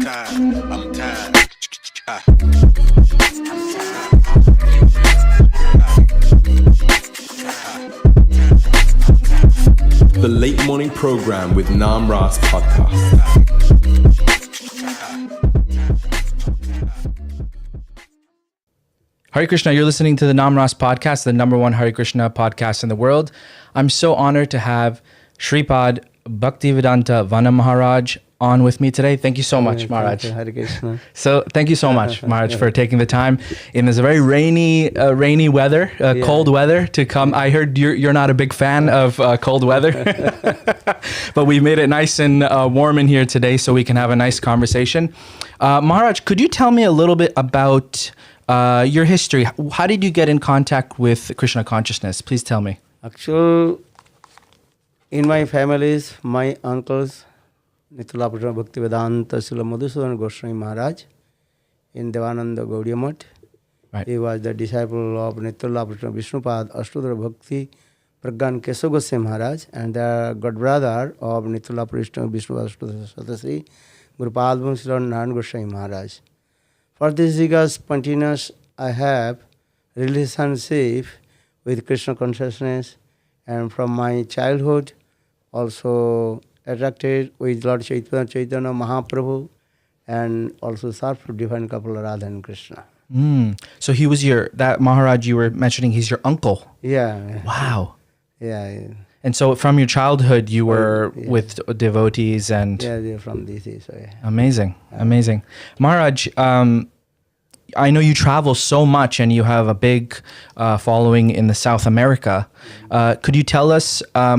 I'm tired. The Late Morning Program with Maharaj podcast. Hare Krishna, you're listening to the Maharaj podcast, the number one Hare Krishna podcast in the world. I'm so honored to have Sripad Bhaktivedanta Vana Maharaj on with me today. Thank you so much, Maharaj. Hare Krishna. So thank you so much, Maharaj, for taking the time in this very rainy weather, cold weather to come. I heard you're not a big fan of cold weather, but we made it nice and warm in here today so we can have a nice conversation. Maharaj, could you tell me a little bit about your history? How did you get in contact with Krishna consciousness? Please tell me. Actually, in my families, my uncles, Nitulapurna Bhaktivedanta Srila Madhusudan Goswami Maharaj in Devananda Gaudiya Math. Right. He was the disciple of Nitulapurna Vishnupad Ashtadhara Bhakti Pragyan Kesava Goswami Maharaj and the godbrother of Nitulapurna Vishnupad Ashtadhara Sadasri Gurupad Srila Narayan Goswami Maharaj. For this regards, spontaneous, I have relationship with Krishna consciousness, and from my childhood also attracted with Lord Chaitanya Mahaprabhu and also served to divine couple Radha and Krishna. So he was that Maharaj you were mentioning, he's your uncle. Yeah. Wow. Yeah. And so from your childhood, you were with devotees and... Yeah, they're from this. So yeah. Amazing. Maharaj, I know you travel so much and you have a big following in the South America. Could you tell us a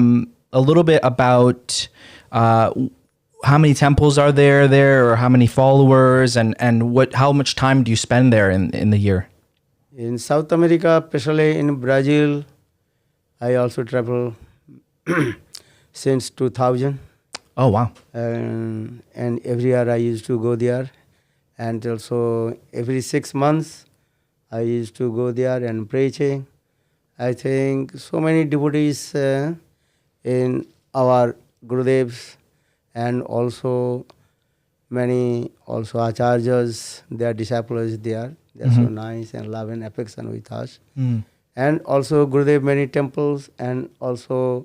little bit about how many temples are there or how many followers and how much time do you spend there in the year? In South America, especially in Brazil, I also travel since 2000. Oh, wow. And every year I used to go there. And also every 6 months I used to go there and preaching. I think so many devotees in our Gurudevs and also many also acharyas, their disciples there. They are so nice and love and affection with us. And also Gurudev many temples and also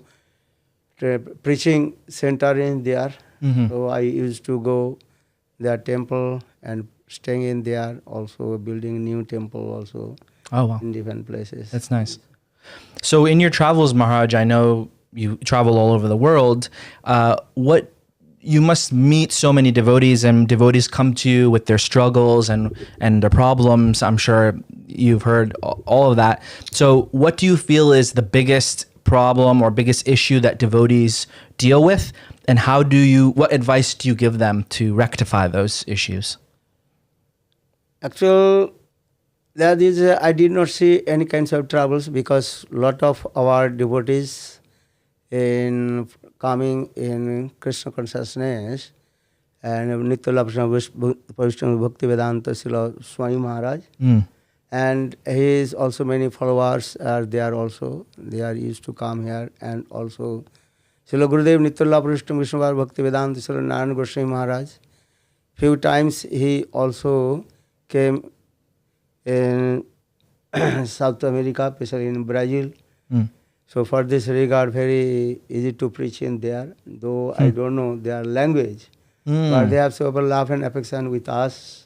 preaching center in there. So I used to go their temple and staying in there, also building new temple also. Oh, wow. In different places. That's nice. So in your travels, Maharaj, I know you travel all over the world. You must meet so many devotees, and devotees come to you with their struggles and their problems. I'm sure you've heard all of that. So what do you feel is the biggest problem or biggest issue that devotees deal with? And what advice do you give them to rectify those issues? Actually, that is, I did not see any kinds of troubles because lot of our devotees in coming in Krishna consciousness and Nitya Bhaktivedanta Srila Swami Maharaj. And his also many followers are there also. They are used to come here and also Srila Gurudev Nitya Vishnupad Bhaktivedanta Srila Narayan Goswami Maharaj. Few times he also came in South America, especially in Brazil. So for this regard, very easy to preach in there, though I don't know their language. But they have so much love and affection with us,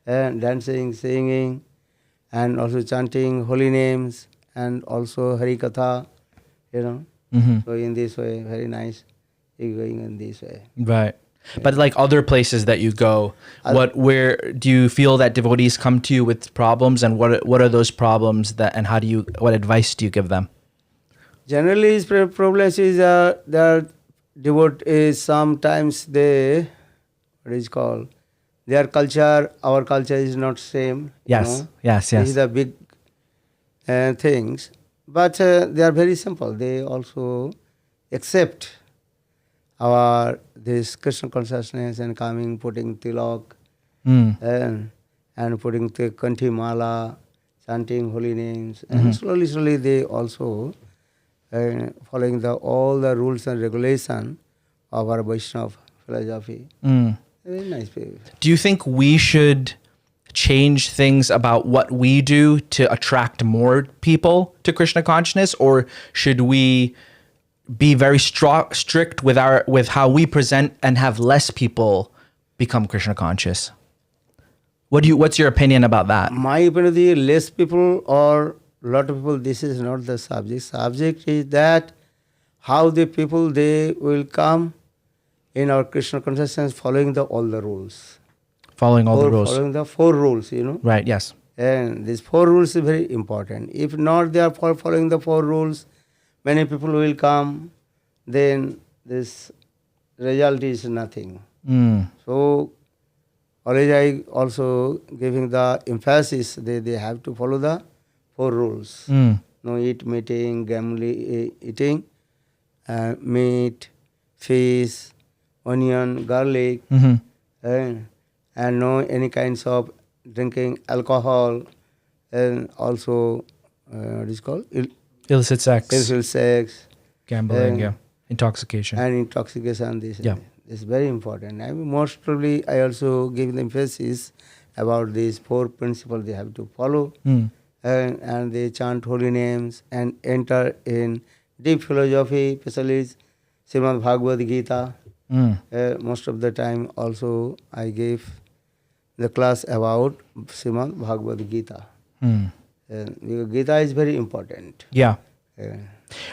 and dancing, singing, and also chanting holy names, and also Hari Katha, So in this way, very nice, going in this way. Right. But like other places that you go, where do you feel that devotees come to you with problems, and what are those problems and what advice do you give them? Generally, his problems is that devotees sometimes their culture, our culture is not same. Yes. This is the big things, but they are very simple. They also accept this Krishna consciousness and coming, putting tilak and putting the kanthi mala, chanting holy names, and slowly they also following all the rules and regulation of our Vaishnava philosophy. Very nice people. Do you think we should change things about what we do to attract more people to Krishna consciousness, or should we be very strict with how we present and have less people become Krishna conscious? What's your opinion about that? My opinion, the less people or lot of people, this is not the subject. Subject is that how the people, they will come in our Krishna consciousness following all the rules. Following all the rules. Following the 4 rules, Right, yes. And these 4 rules is very important. If not they are following the 4 rules, many people will come, then this result is nothing. So always I also giving the emphasis they have to follow the 4 rules. No eating, eating, meat, fish, onion, garlic, and no any kinds of drinking alcohol, and also what is called Illicit sex. illicit sex, Gambling, intoxication. and intoxication. This Yeah. is very important. I mean, most probably I also give the emphasis about these 4 principles they have to follow, and they chant holy names and enter in deep philosophy, especially Srimad Bhagavad Gita. Most of the time also I gave the class about Srimad Bhagavad Gita. Because Gita is very important. Yeah.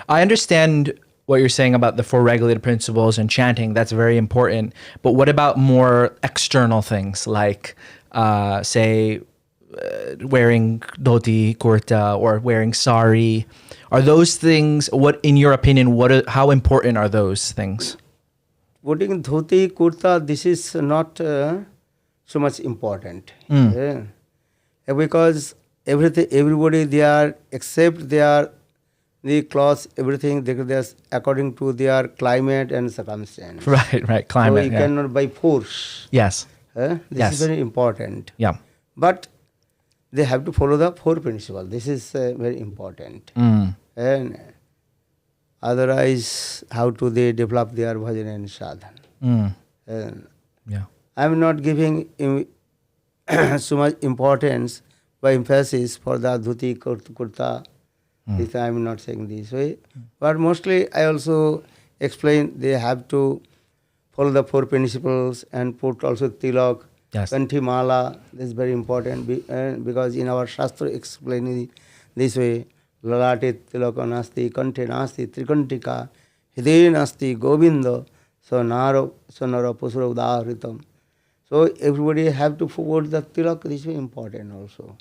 I understand what you're saying about the 4 regulated principles and chanting. That's very important. But what about more external things like, say, wearing dhoti, kurta, or wearing sari? Are those things, what in your opinion, how important are those things? Putting dhoti, kurta, this is not so much important. Because everybody they are, except the clothes, everything they are according to their climate and circumstance. Right, climate. So you cannot by force. Yes. This Yes. is very important. Yeah. But they have to follow the 4 principles. This is very important. And otherwise, how do they develop their bhajan and sadhana? Yeah. I am not giving so much importance by emphasis for the dhuti, kurta. This I am not saying this way. But mostly I also explain they have to follow the 4 principles and put also tilak, Yes. kanthi mala. This is very important because in our shastra explaining this way, lalate tilaka nasti, kanthe nasti, trikantika, hide nasti, govinda, sonara pusura udahritam. So everybody have to put the tilak. This is very important also.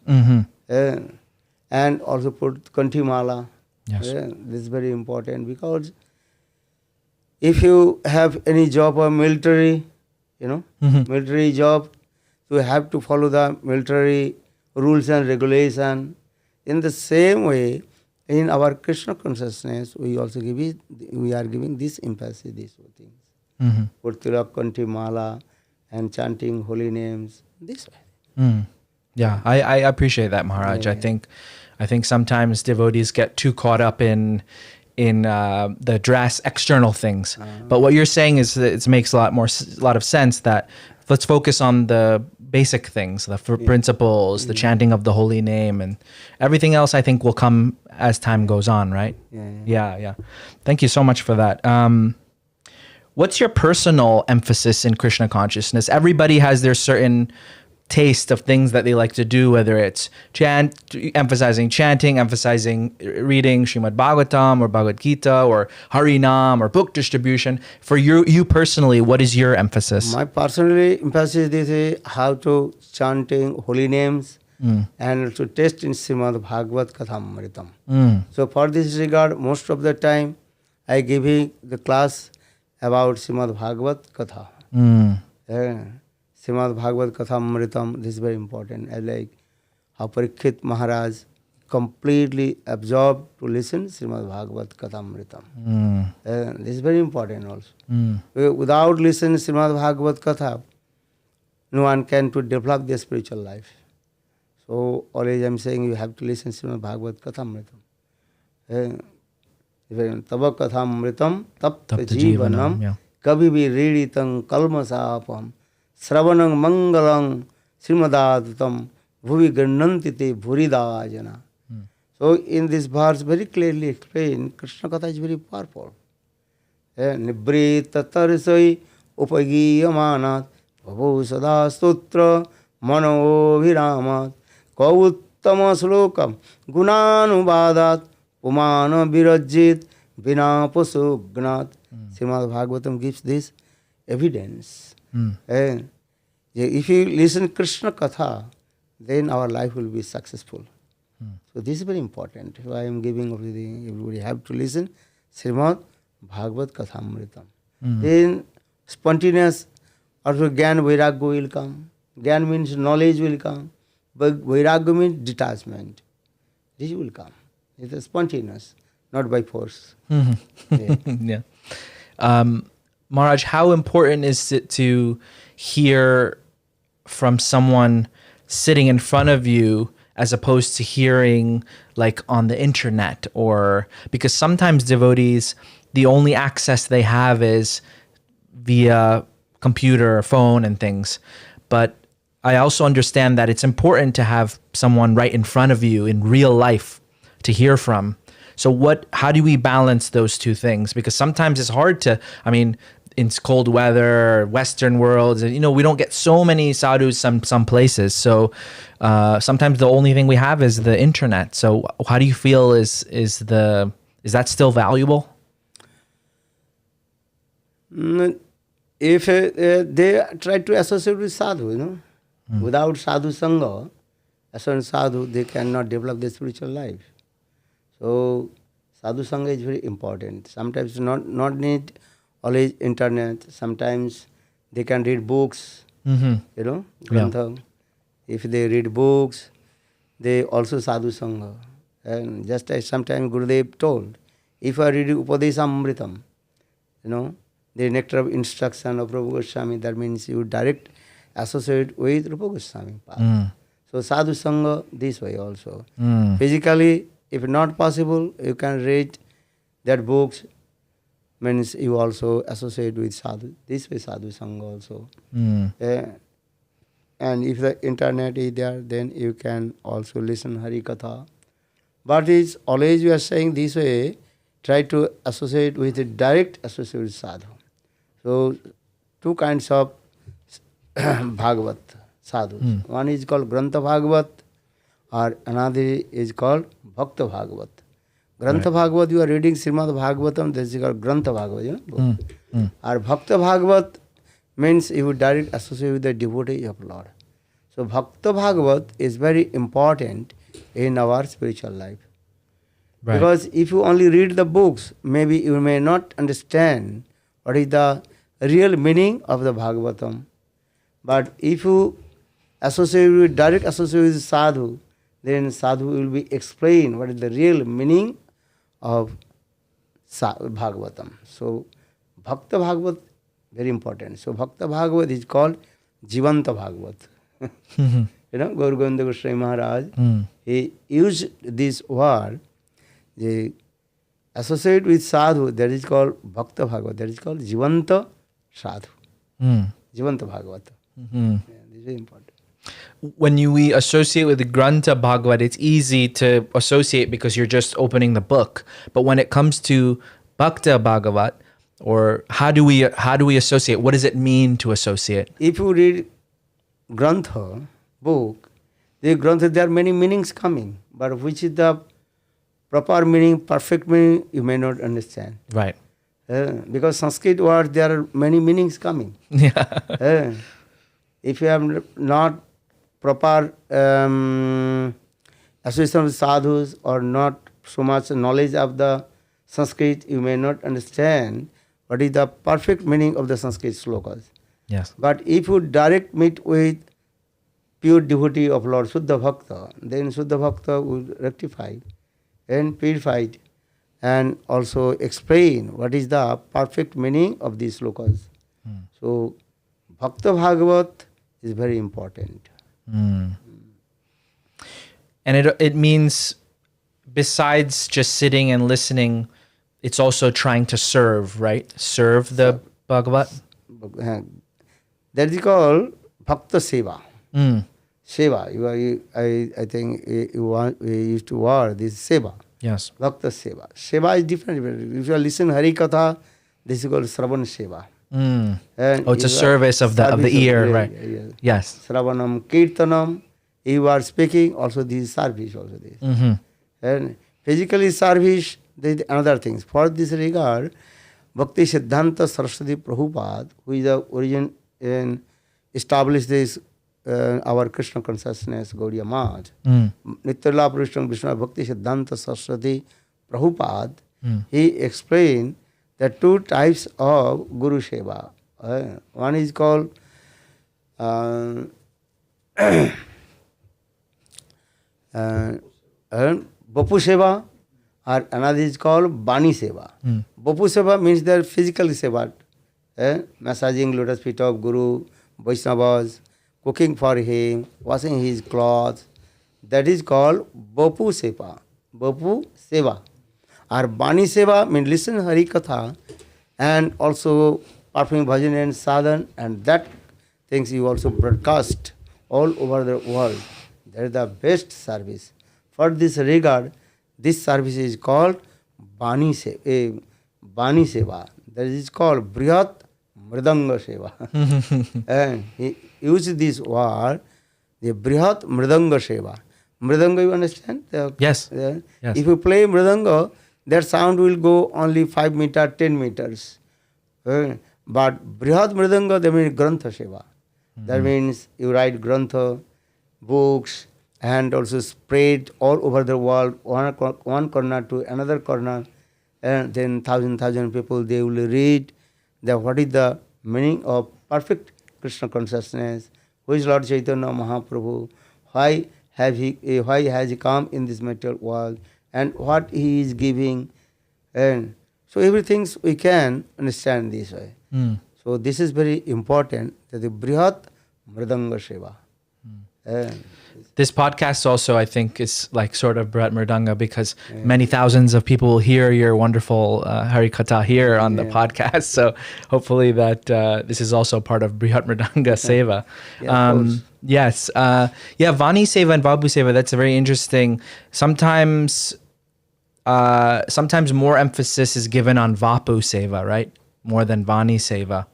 And also put kanthi mala. Yes. This is very important because if you have any job or military, military job, you have to follow the military rules and regulation. In the same way, in our Krishna consciousness, we are giving this emphasis, these 4 things. Put tilak, kanthi mala, and chanting holy names this way. Yeah, I appreciate that, Maharaj. I think sometimes devotees get too caught up in the external things. But what you're saying is that it makes a lot of sense that let's focus on the basic things, the principles, the chanting of the holy name, and everything else I think will come as time goes on, right? Yeah. Thank you so much for that. What's your personal emphasis in Krishna consciousness? Everybody has their certain taste of things that they like to do, whether it's emphasizing chanting, emphasizing reading Srimad Bhagavatam or Bhagavad Gita or Harinam or book distribution. For you personally, what is your emphasis? My personally emphasis is how to chanting holy names and to test in Srimad Bhagavat Kathamritam. So for this regard, most of the time I give the class about Srimad Bhagavat Katha. Srimad Bhagavat Kathamritam, this is very important. I like how Parikshit Maharaj completely absorbed to listen Srimad Bhagavat Kathamritam. This is very important also. Without listening Srimad Bhagavat Katha, no one can to develop their spiritual life. So always I am saying you have to listen Srimad Bhagavat Kathamritam. Tava Kathamritam tapta jivanam kabhi vi riditam kalmasapam Sravanang Mangalang Srimadadutam Bhuvi Gannanti Te Bhurida Jana. So in this verse very clearly explained, Krishna Katha is very powerful. Nibrita Tarsai Upagiyamanat Bhavu Sada Sutra Mano Viramat Kauttama Slokam Gunanubadat Pumana Virajit Vina Pasugnat. Srimad Bhagavatam gives this evidence. And if you listen Krishna Katha, then our life will be successful. So this is very important. So I am giving everything. Everybody have to listen. Srimad Bhagavat Kathamritam. Then spontaneous also Gyan Vairagya will come. Gyan means knowledge will come. But Vairagya means detachment. This will come. It is spontaneous, not by force. Yeah. Maharaj, how important is it to hear from someone sitting in front of you as opposed to hearing like on the internet? Or because sometimes devotees, the only access they have is via computer or phone and things. But I also understand that it's important to have someone right in front of you in real life to hear from. So how do we balance those two things? Because sometimes it's hard to, in cold weather, Western worlds, we don't get so many sadhus some places. So sometimes the only thing we have is the internet. So how do you feel is that still valuable? If they try to associate with sadhu, without sadhu sangha, as a sadhu, they cannot develop their spiritual life. So sadhu sangha is very important. Sometimes not need always internet. Sometimes they can read books, grantha. Yeah. If they read books, they also sadhu sangha. And just as sometimes Gurudev told, if I read Upadeshamritam, the nectar of instruction of Rupa Goswami, that means you direct associate with Rupa Goswami path. So sadhu sangha this way also. Physically, if not possible, you can read that books, means you also associate with sadhu. This way sadhu sangha also. And if the internet is there, then you can also listen Hari Katha. But it's always we are saying this way, try to associate with a direct associate with sadhu. So two kinds of Bhagavat sadhus. One is called Grantha Bhagavat, or another is called Bhakta Bhagavat. Grantha Bhagavat, you are reading Srimad Bhagavatam, this is called Grantha Bhagavat, Or Bhakta Bhagavat means you would direct associate with the devotee of Lord. So Bhakta Bhagavat is very important in our spiritual life. Right. Because if you only read the books, maybe you may not understand what is the real meaning of the Bhagavatam. But if you direct associate with sadhu, then sadhu will be explained what is the real meaning of Bhagavatam. So Bhakta Bhagavat, very important. So Bhakta Bhagavat is called Jivanta Bhagavat. Gaur Govinda Goswami Maharaj, he used this word, the associate with sadhu, that is called Bhakta Bhagavat, that is called Jivanta Sadhu. Jivanta Bhagavat. Yeah, this is very important. When we associate with the Grantha Bhagavat, it's easy to associate because you're just opening the book. But when it comes to Bhakta Bhagavat, or how do we associate? What does it mean to associate? If you read Grantha, book, the Grantha, there are many meanings coming, but which is the proper meaning, perfect meaning, you may not understand. Right. Because Sanskrit words, there are many meanings coming. Yeah. If you have not proper association with sadhus or not so much knowledge of the Sanskrit, you may not understand what is the perfect meaning of the Sanskrit slokas. Yes. But if you direct meet with pure devotee of Lord Suddha Bhakta, then Suddha Bhakta will rectify and purify and also explain what is the perfect meaning of these slokas. So Bhakta Bhagavat is very important. And it means, besides just sitting and listening, it's also trying to serve, right? Serve the Bhagavat. That is called Bhakta Seva. Mm. Seva. I think we used to word this Seva. Yes. Bhakta Seva. Seva is different. If you listen Hari Katha, this is called Sravan Seva. Mm. And Oh, it's a service of the ear, right? Yes. Sravanam, Kirtanam. You are speaking, also this is service, also this. Mm-hmm. And physically service, there is another things. For this regard, Bhakti Siddhanta Saraswati Prabhupada, who is the origin and established this our Krishna consciousness, Gaudiya Math, Nityala Prishtam Vishnu Bhakti Siddhanta Saraswati Prabhupada, he explained the two types of Guru Seva. One is called Bapu Seva, or another is called Bani Seva. Bapu Seva means their physical Seva, massaging lotus feet of Guru, Vaishnavas, cooking for him, washing his clothes. That is called Bapu Seva. Bapu Seva. Or Bani Seva means listen Hari Katha and also performing bhajan and sadhan, and that things you also broadcast all over the world. That is the best service. For this regard, this service is called Bani Seva. That is called Brihat Mridanga Seva. And he used this word, the Brihat Mridanga Seva. Mridanga, you understand? Yes. Yes. Yes. If you play Mridanga, that sound will go only 5 meters, 10 meters. But Brihat Mridanga, that means Grantha Seva. That means you write Grantha, books, and also spread all over the world, one corner to another corner, and then thousand people, they will read what is the meaning of perfect Krishna consciousness, who is Lord Chaitanya Mahaprabhu, why has he come in this material world, and what he is giving, and so everything we can understand this way. So this is very important, that the Brihat Mridanga Seva. This podcast also, I think, is like sort of Brihat Mridanga, because many thousands of people will hear your wonderful Hari Katha here on the podcast. So hopefully that this is also part of Brihat Mridanga Seva. Yes. Vani Seva and Vapu Seva, that's very interesting. Sometimes more emphasis is given on Vapu Seva, right? More than Vani Seva.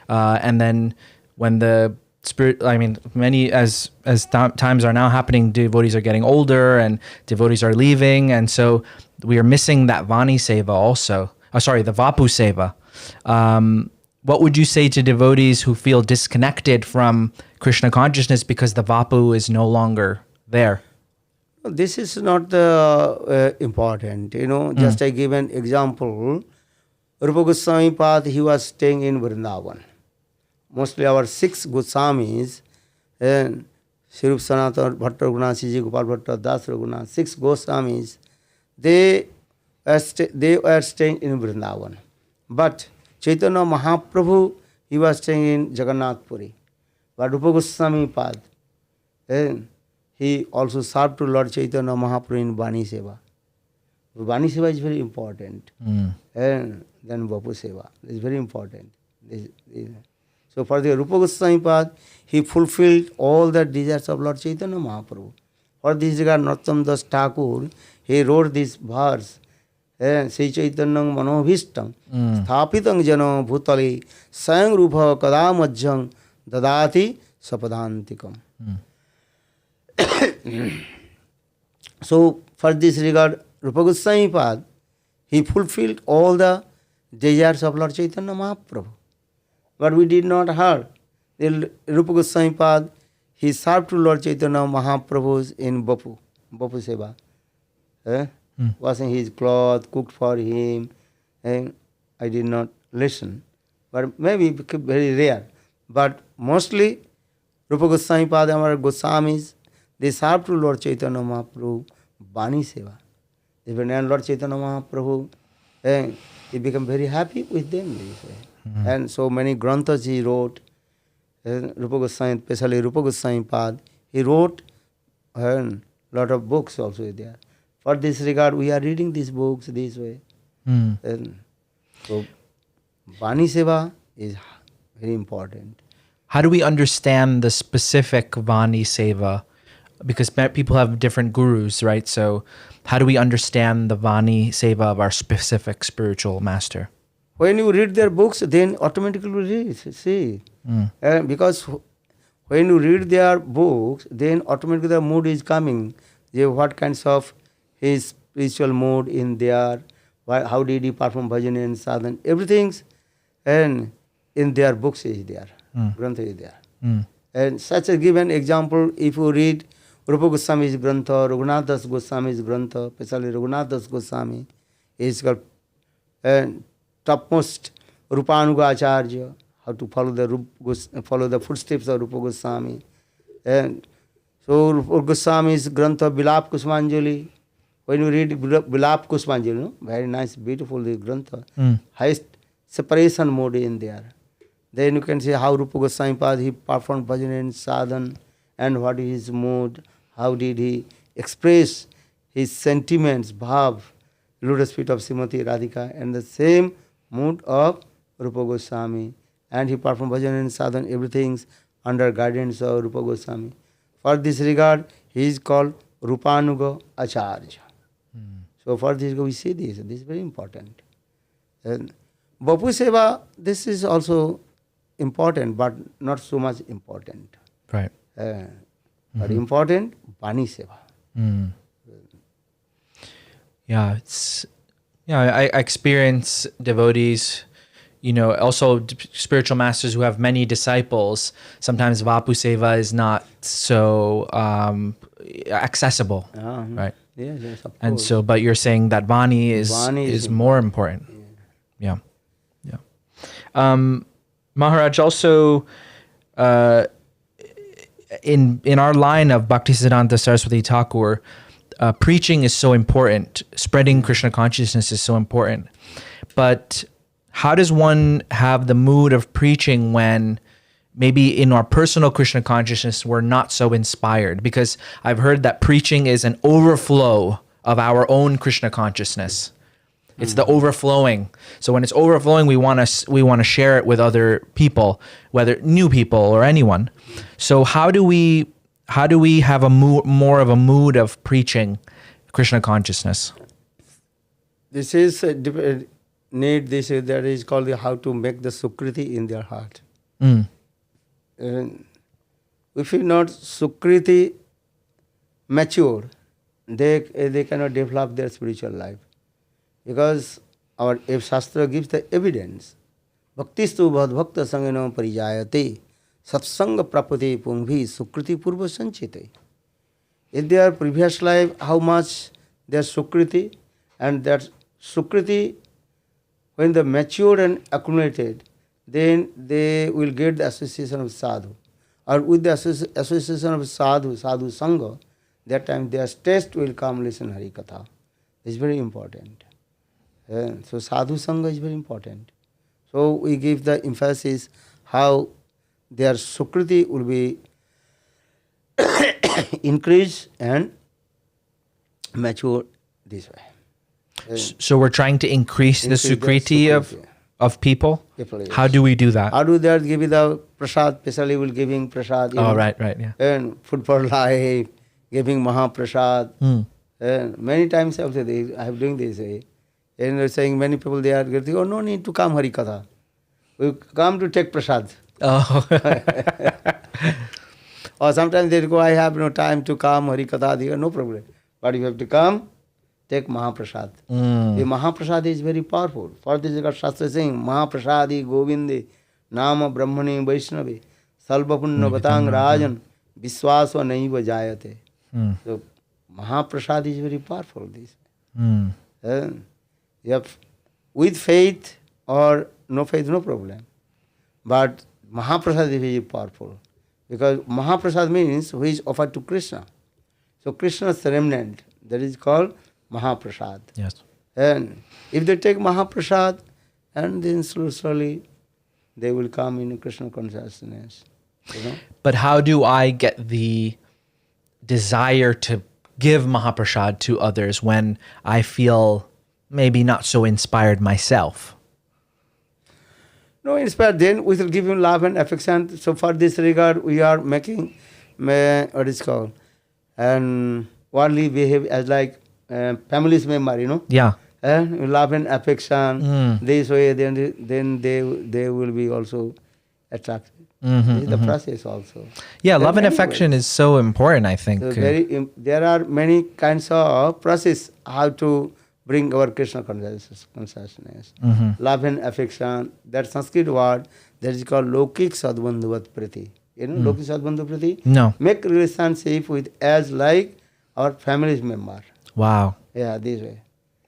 And then when the spirit, I mean, many as times are now happening, devotees are getting older and devotees are leaving, and so we are missing that Vani Seva also. The Vapu Seva. What would you say to devotees who feel disconnected from Krishna consciousness because the Vapu is no longer there? This is not important. Just I give an example. Rupa Goswami Pad, he was staying in Vrindavan. Mostly our 6 Goswamis, and Sri Sanatana, Bhatta Raghunath, Siji Gopal Bhatta, Das Raghunath, 6 Goswamis, they were staying in Vrindavan. But Chaitanya Mahaprabhu, he was staying in Jagannath Puri. But Rupa Goswami Pad, and he also served to Lord Chaitanya Mahaprabhu in Bani Seva. Bani Seva is very important. And then Vapu Seva is very important. So for the Rupa Goswami Pad, he fulfilled all the desires of Lord Chaitanya Mahaprabhu. For this regard, Narottam Das Thakur, he wrote this verse, Sri Chaitanyam Manobhishtam, Sthapitang Jano Bhutali, Sayang Rupa Kadamajjang, Dadati Sapadantikam. So for this regard, Rupa Goswami Pad, he fulfilled all the desires of Lord Chaitanya Mahaprabhu. But we did not hear. The Rupa Goswami Pad, he served to Lord Chaitanya Mahaprabhu in Bapu Seva. Washing his clothes, cooked for him. And I did not listen. But maybe it became very rare. But mostly, Rupa Goswami Pad, our Goswamis, they served to Lord Chaitanya Mahaprabhu, Bani Seva. They were named Lord Chaitanya Mahaprabhu, and he became very happy with them. And so many granthas he wrote, Rupa Goswami, especially Rupa Goswami Pad, he wrote a lot of books also there. For this regard, we are reading these books this way. And so, Bani Seva is very important. How do we understand the specific Vani Seva? Because people have different gurus, right? So how do we understand the Vani Seva of our specific spiritual master? When you read their books, then automatically you read, see. Because when you read their books, then automatically the mood is coming. What kinds of his spiritual mood in there, how did he perform bhajan and sadhan, everything's and in their books is there, grantha is there. And such a given example, if you read Rupa Goswami's grantha, Raghunath Das Goswami's grantha, especially Raghunath Das Goswami, is called topmost Rupanuga Acharya, how to follow the footsteps of Rupa Goswami. And so Rupa Goswami's grantha Bilap Kusmanjali, when you read Bilap Kusmanjali, very nice, beautiful the grantha, highest separation mode in there. Then you can see how Rupa Goswami Pad, he performed bhajan and sadhan, and what is his mood, how did he express his sentiments, bhav, lotus feet of Srimati Radhika, and the same mood of Rupa Goswami. And he performed bhajan and sadhan, everything's under guidance of Rupa Goswami. For this regard, he is called Rupanuga Acharya. So for this, we see this is very important. And Bapu Seva, this is also important, but not so much important. Right. But important, Bani Seva. Yeah, I experience devotees, also spiritual masters who have many disciples. Sometimes Vapu Seva is not so accessible, right? Yes, of course. And so, but you're saying that Vani is more important. Yeah. Maharaj, also in our line of Bhaktisiddhanta Saraswati Thakur, preaching is so important. Spreading Krishna consciousness is so important. But how does one have the mood of preaching when maybe in our personal Krishna consciousness we're not so inspired? Because I've heard that preaching is an overflow of our own Krishna consciousness. It's the overflowing. So when it's overflowing, we want to share it with other people, whether new people or anyone. So how do we have a more of a mood of preaching Krishna consciousness? This is need this that is called how to make the sukriti in their heart. If you not sukriti mature, they cannot develop their spiritual life. Because if Shastra gives the evidence, Bhaktistu bhad bhakta sangena parijayate satsanga prapati pungvi sukriti purva sanchite. In their previous life, how much their sukriti, and that sukriti, when they matured and accumulated, then they will get the association of sadhu. Or with the association of sadhu sangha, that time their taste will come listen Hari Katha. It's very important. So sadhu sangha is very important. So we give the emphasis how their sukriti will be increased and mature this way. So we're trying to increase the sukriti of people? Yes. How do we do that? How do that? Give the prasad, especially will giving prasad. Right, yeah. And food for life, giving mahaprasad. And many times after this, I have doing this. And they're saying many people they are getting, no need to come Hari Katha. We come to take prasad. Or sometimes they go, I have no time to come Hari Katha. They go, no problem. But you have to come, take Mahaprasad. The Mahaprasad is very powerful. For this, Shastra is saying, Mahaprasadi Govinde Nama Brahmane Vaishnavi Salvapunna Vatang Rajan Viswasva Naiva Jayate. So Mahaprasad is very powerful. This. With faith or no faith, no problem. But Mahaprasad is very powerful. Because Mahaprasad means which is offered to Krishna. So Krishna's remnant, that is called Mahaprasad. Yes. And if they take Mahaprasad, and then slowly they will come in Krishna consciousness. But how do I get the desire to give Mahaprasad to others when I feel maybe not so inspired myself? No, inspired. Then we will give him love and affection. So for this regard, we are making what is called and worldly behave as like families member. Yeah. And love and affection. This way, then they will be also attracted. This is the process also. Yeah, There love are and many affection ways. is so important, I think. So there are many kinds of process how to bring our Krishna consciousness. Love and affection, that Sanskrit word that is called Lokik Sadbandhuvat Priti. You know Lokik Sadbandhu Priti? No. Make relationship with as like our family's member. Wow. Yeah, this way.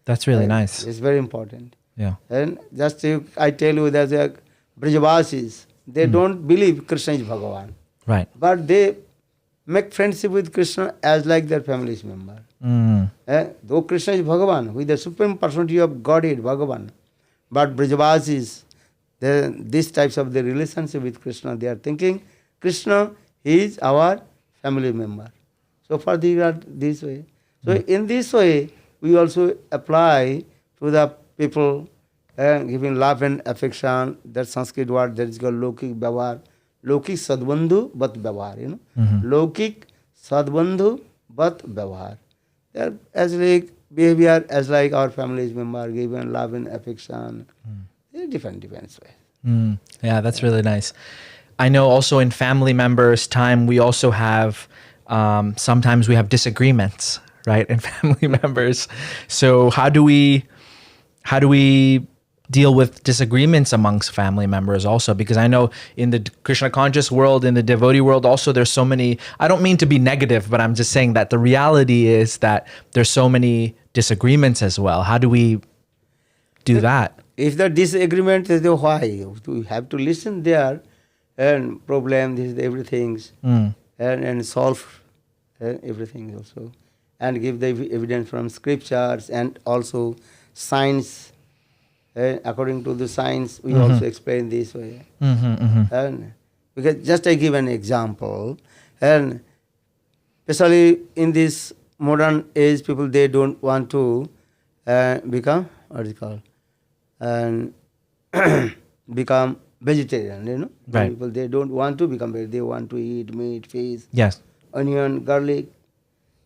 That's really Right? nice. It's very important. Yeah. And just I tell you that the Brajavasis, they don't believe Krishna is Bhagavan. Right. But they make friendship with Krishna as like their family's member. Though Krishna is Bhagavan, with the supreme personality of Godhead, Bhagavan, but Brajavasis, these types of the relationship with Krishna, they are thinking Krishna is our family member. So for this way. So in this way, we also apply to the people giving love and affection, that Sanskrit word that is called Lokik Bhavar. Lokik Sadbandhu Bat Bhavar, Lokik Sadbandhu Bat Bhavar. They are as like behavior as like our family's member, given love and affection. They are different ways. Yeah, that's really nice. I know also in family members' time, we also have, sometimes we have disagreements, right, in family members. So how do we deal with disagreements amongst family members also? Because I know in the Krishna conscious world, in the devotee world also, there's so many, I don't mean to be negative, but I'm just saying that the reality is that there's so many disagreements as well. How do we do that? If the disagreement is the why, we have to listen there and problem, this is everything, and solve everything also. And give the evidence from scriptures and also science. According to the science, we also explain this way. And because just I give an example, and especially in this modern age, people they don't want to become what is it called and become vegetarian. Right. People they don't want to become vegetarian. They want to eat meat, fish, Yes. onion, garlic,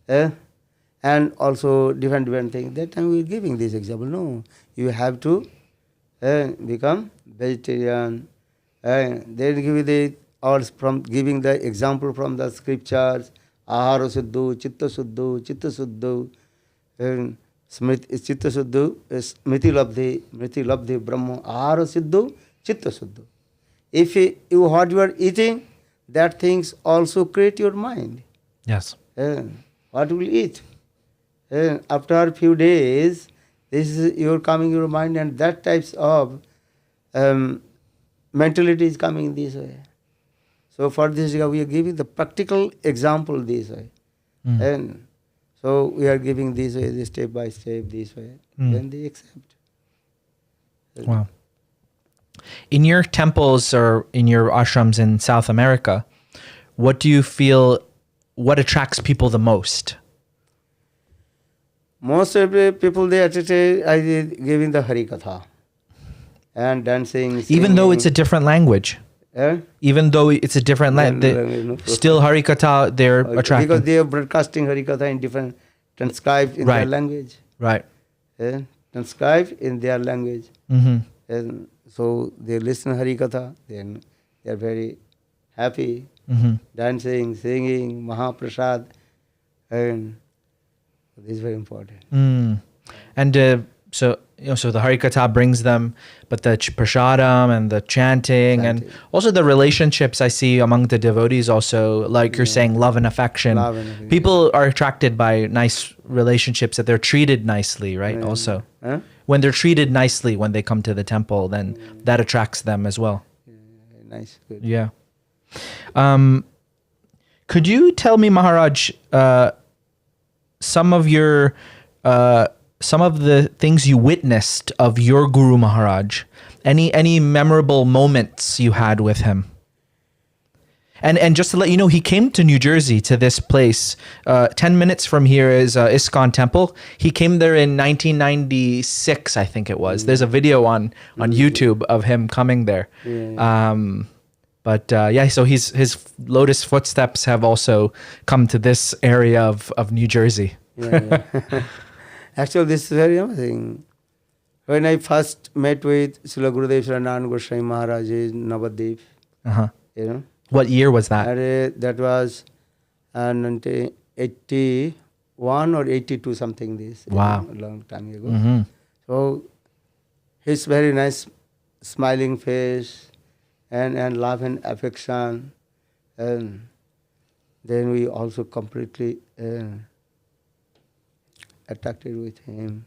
and also different things. That time we are giving this example. No, you have to become vegetarian. Then give you the or from giving the example from the scriptures. Ahara suddhu, chitta suddhu, and chitta suddhu, smriti labdhi brahma. Ahara suddhu, chitta suddhu. If you what you are eating, that things also create your mind. Yes. What you will eat. After a few days, this is your coming your mind, and that types of mentality is coming this way. So for this, we are giving the practical example this way. And so we are giving this way, this step by step, this way. Then they accept. Wow. In your temples or in your ashrams in South America, what do you feel, what attracts people the most? Most of the people they attracted, I did giving the Hari Katha and dancing. Even though it's a different language. Even though it's a different language, still Hari Katha, they're attracted. Because they are broadcasting Hari Katha in different, transcribed in their language. Right. Transcribed in their language. And so they listen Hari Katha, then they are very happy, dancing, singing, Mahaprasad, and this is very important. And so the Harikatha brings them, but the prasadam and the chanting and also the relationships I see among the devotees also, like you're saying, love and affection. People are attracted by nice relationships, that they're treated nicely, right? Also, when they're treated nicely when they come to the temple, then that attracts them as well. Nice, good. Yeah. Could you tell me, Maharaj, some of the things you witnessed of your Guru Maharaj? Any memorable moments you had with him? And just to let you know, he came to New Jersey to this place. 10 minutes from here is ISKCON Temple. He came there in 1996, I think it was. There's a video on YouTube of him coming there. So his lotus footsteps have also come to this area of New Jersey. Actually, this is very amazing. When I first met with Srila Gurudev Srila Goswami Maharaj in Navadvip, What year was that? that was 1981 or 82, something this. Wow. A long time ago. So his very nice smiling face and love and affection, and then we also completely attracted with him,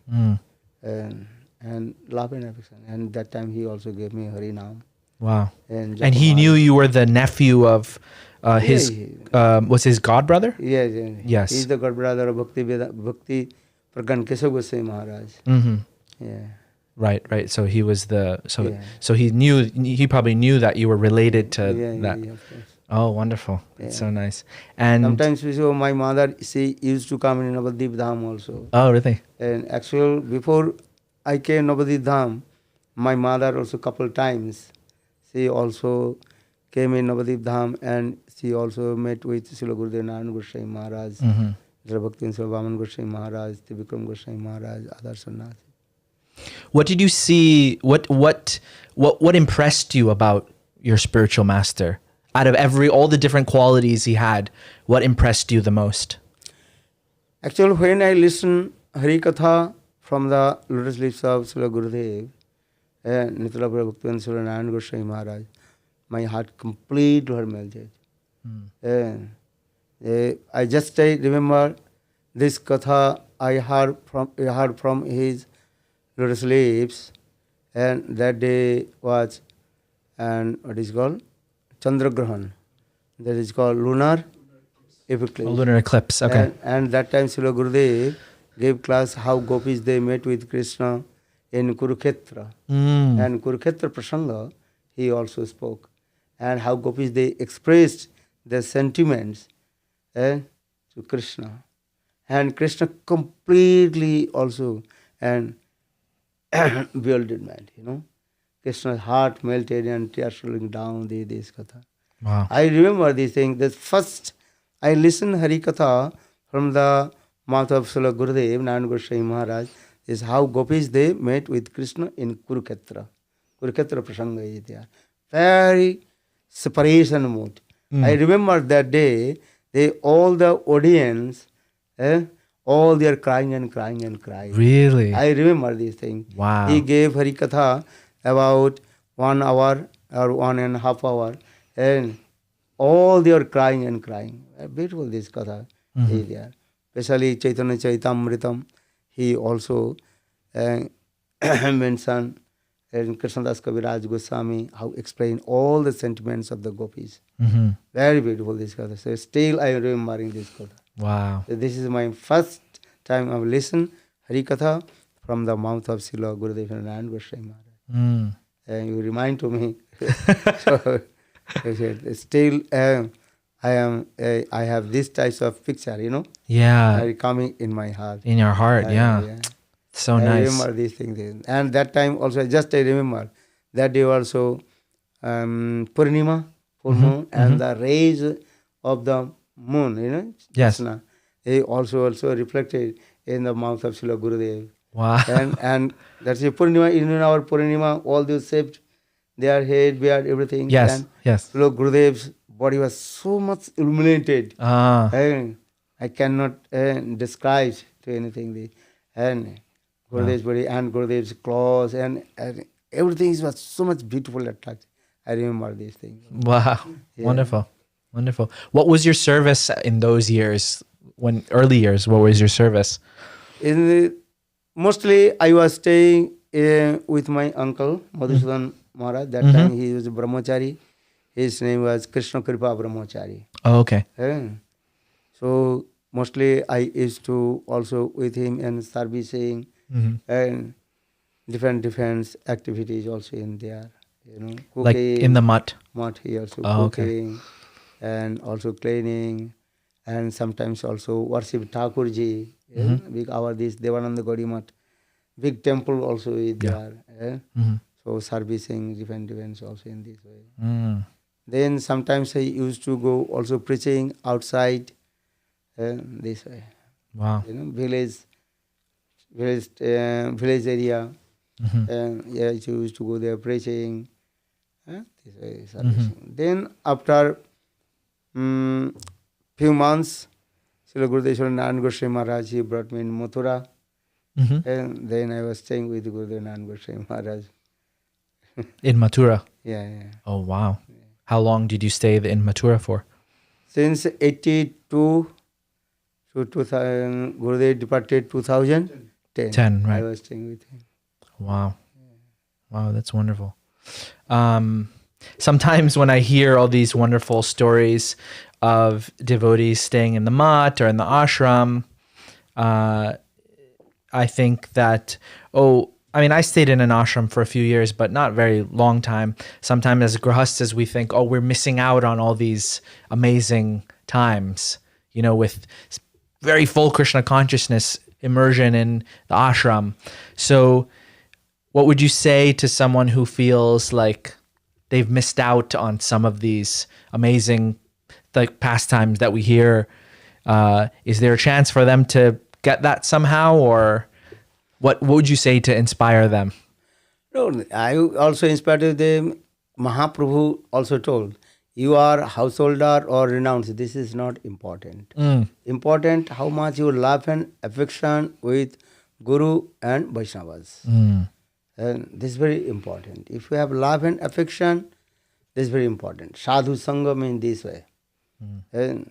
and love and affection. And that time he also gave me Harinam. Wow. And he knew you were the nephew of his, was his god brother? Yes. He's the god brother of Bhakti Pragan Keshav Goswami Maharaj. Yeah. Right. So he was so he probably knew that you were related to that. Yeah, of course. Oh, wonderful. That's so nice. And sometimes my mother, she used to come in Navadvip Dham also. Oh, really? And actually, before I came Navadvip Dham, my mother also couple times, she also came in Navadvip Dham, and she also met with Srila Gurudev Narayana Goswami Maharaj, Srila Bhakti Srila Vaman Goswami Maharaj, Trivikram Goswami Maharaj, other sannyasi. What did you see? What impressed you about your spiritual master? Out of all the different qualities he had, what impressed you the most? Actually, when I listen Hari Katha from the lotus lips of Srila Gurudev and Nitala Bhakti and Srila Narayana Goswami Maharaj, my heart completely melted. I just remember this Katha I heard from his lotus lips, and that day was, and what is called? Chandragrahan. That is called lunar eclipse. Lunar eclipse, okay. And that time Srila Gurudev gave class how gopis they met with Krishna in Kurukshetra. And Kurukshetra Prasanga he also spoke. And how gopis they expressed their sentiments to Krishna. And Krishna completely also and bewildered man, Krishna's heart melted and tears rolling down this Katha. Wow. I remember this thing. The first I listened Hari Katha from the mouth of Srila Gurudev, Narayana Goswami Maharaj, is how gopis they met with Krishna in Kurukshetra. Kurukshetra Prasanga is there. Very separation mood. I remember that day, all the audience, all they are crying and crying and crying. Really? I remember this thing. Wow. He gave Hari Katha about 1 hour or 1.5 hours, and all they are crying and crying. Beautiful this Katha is there. Especially Chaitanya Chaitamritam, he also mentioned and Krishnadas Kaviraj Goswami, how explain all the sentiments of the gopis. Very beautiful this Katha. So still I am remembering this Katha. Wow. So this is my first time I've listened Hari Katha from the mouth of Srila Gurudev Narayana Goswami Maharaj. And you remind to me. So still I have this types of picture, Yeah. coming in my heart. In your heart, yeah. So I nice. remember these things. And that time also, I remember that day also Purnima, full moon, and the rays of the moon, Yes. Krishna, they also reflected in the mouth of Srila Gurudev. Wow. And that's a Purnima, in our Purnima, all those shaped, their head, beard, everything. Yes, and yes. Srila Gurudev's body was so much illuminated. And I cannot describe to anything. And Gurudev's body and Gurudev's clothes and everything was so much beautiful, attractive. I remember these things. Wow. Yeah. Wonderful. What was your service in those years? Early years, what was your service? Mostly I was staying with my uncle, Madhusudan Maharaj. That time he was a brahmachari. His name was Krishna Kripa Brahmachari. Oh, okay. So mostly I used to also with him and servicing and different activities also in there. Cooking. Like in the mutt? Mutt, he also cooking. Okay. and also cleaning, and sometimes also worship Thakurji. Yeah? Big our this Devananda Gaudi Math, big temple also is there. Yeah? So servicing different events also in this way. Then sometimes I used to go also preaching outside this way. Wow. Village area. And yeah, I used to go there preaching. This way servicing. Then after few months, Srila Gurudev Naran Goswami Maharaj, he brought me in Mathura. And then I was staying with Gurudev Naran Goswami Maharaj. In Mathura. Yeah. Oh, wow. How long did you stay in Mathura for? Since 82 to 2000, Gurudev departed 2010. 10, right. I was staying with him. Wow. Wow, that's wonderful. Sometimes when I hear all these wonderful stories of devotees staying in the mat or in the ashram, I think that, I stayed in an ashram for a few years, but not very long time. Sometimes as grahastas, we think, we're missing out on all these amazing times, with very full Krishna consciousness immersion in the ashram. So what would you say to someone who feels like they've missed out on some of these amazing pastimes that we hear? Is there a chance for them to get that somehow, or what would you say to inspire them? No, I also inspired them. Mahaprabhu also told, you are householder or renounced, this is not important. Important how much you love and affection with Guru and Vaishnavas. And this is very important. If you have love and affection, this is very important. Sadhu Sangha means this way. And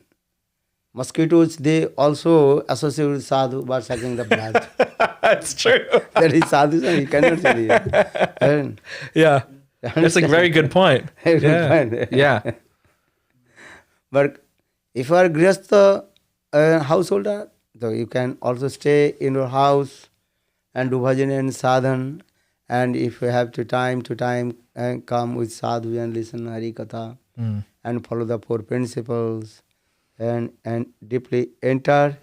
mosquitoes, they also associate with sadhu by sucking the blood. That's true. That is sadhu Sangha, you cannot say it. And yeah. That's a very good point. Yeah. But if you are grihastha householder, so you can also stay in your house and do bhajan and sadhan. And if you have to time come with sadhu and listen Hari Katha and follow the 4 principles and deeply enter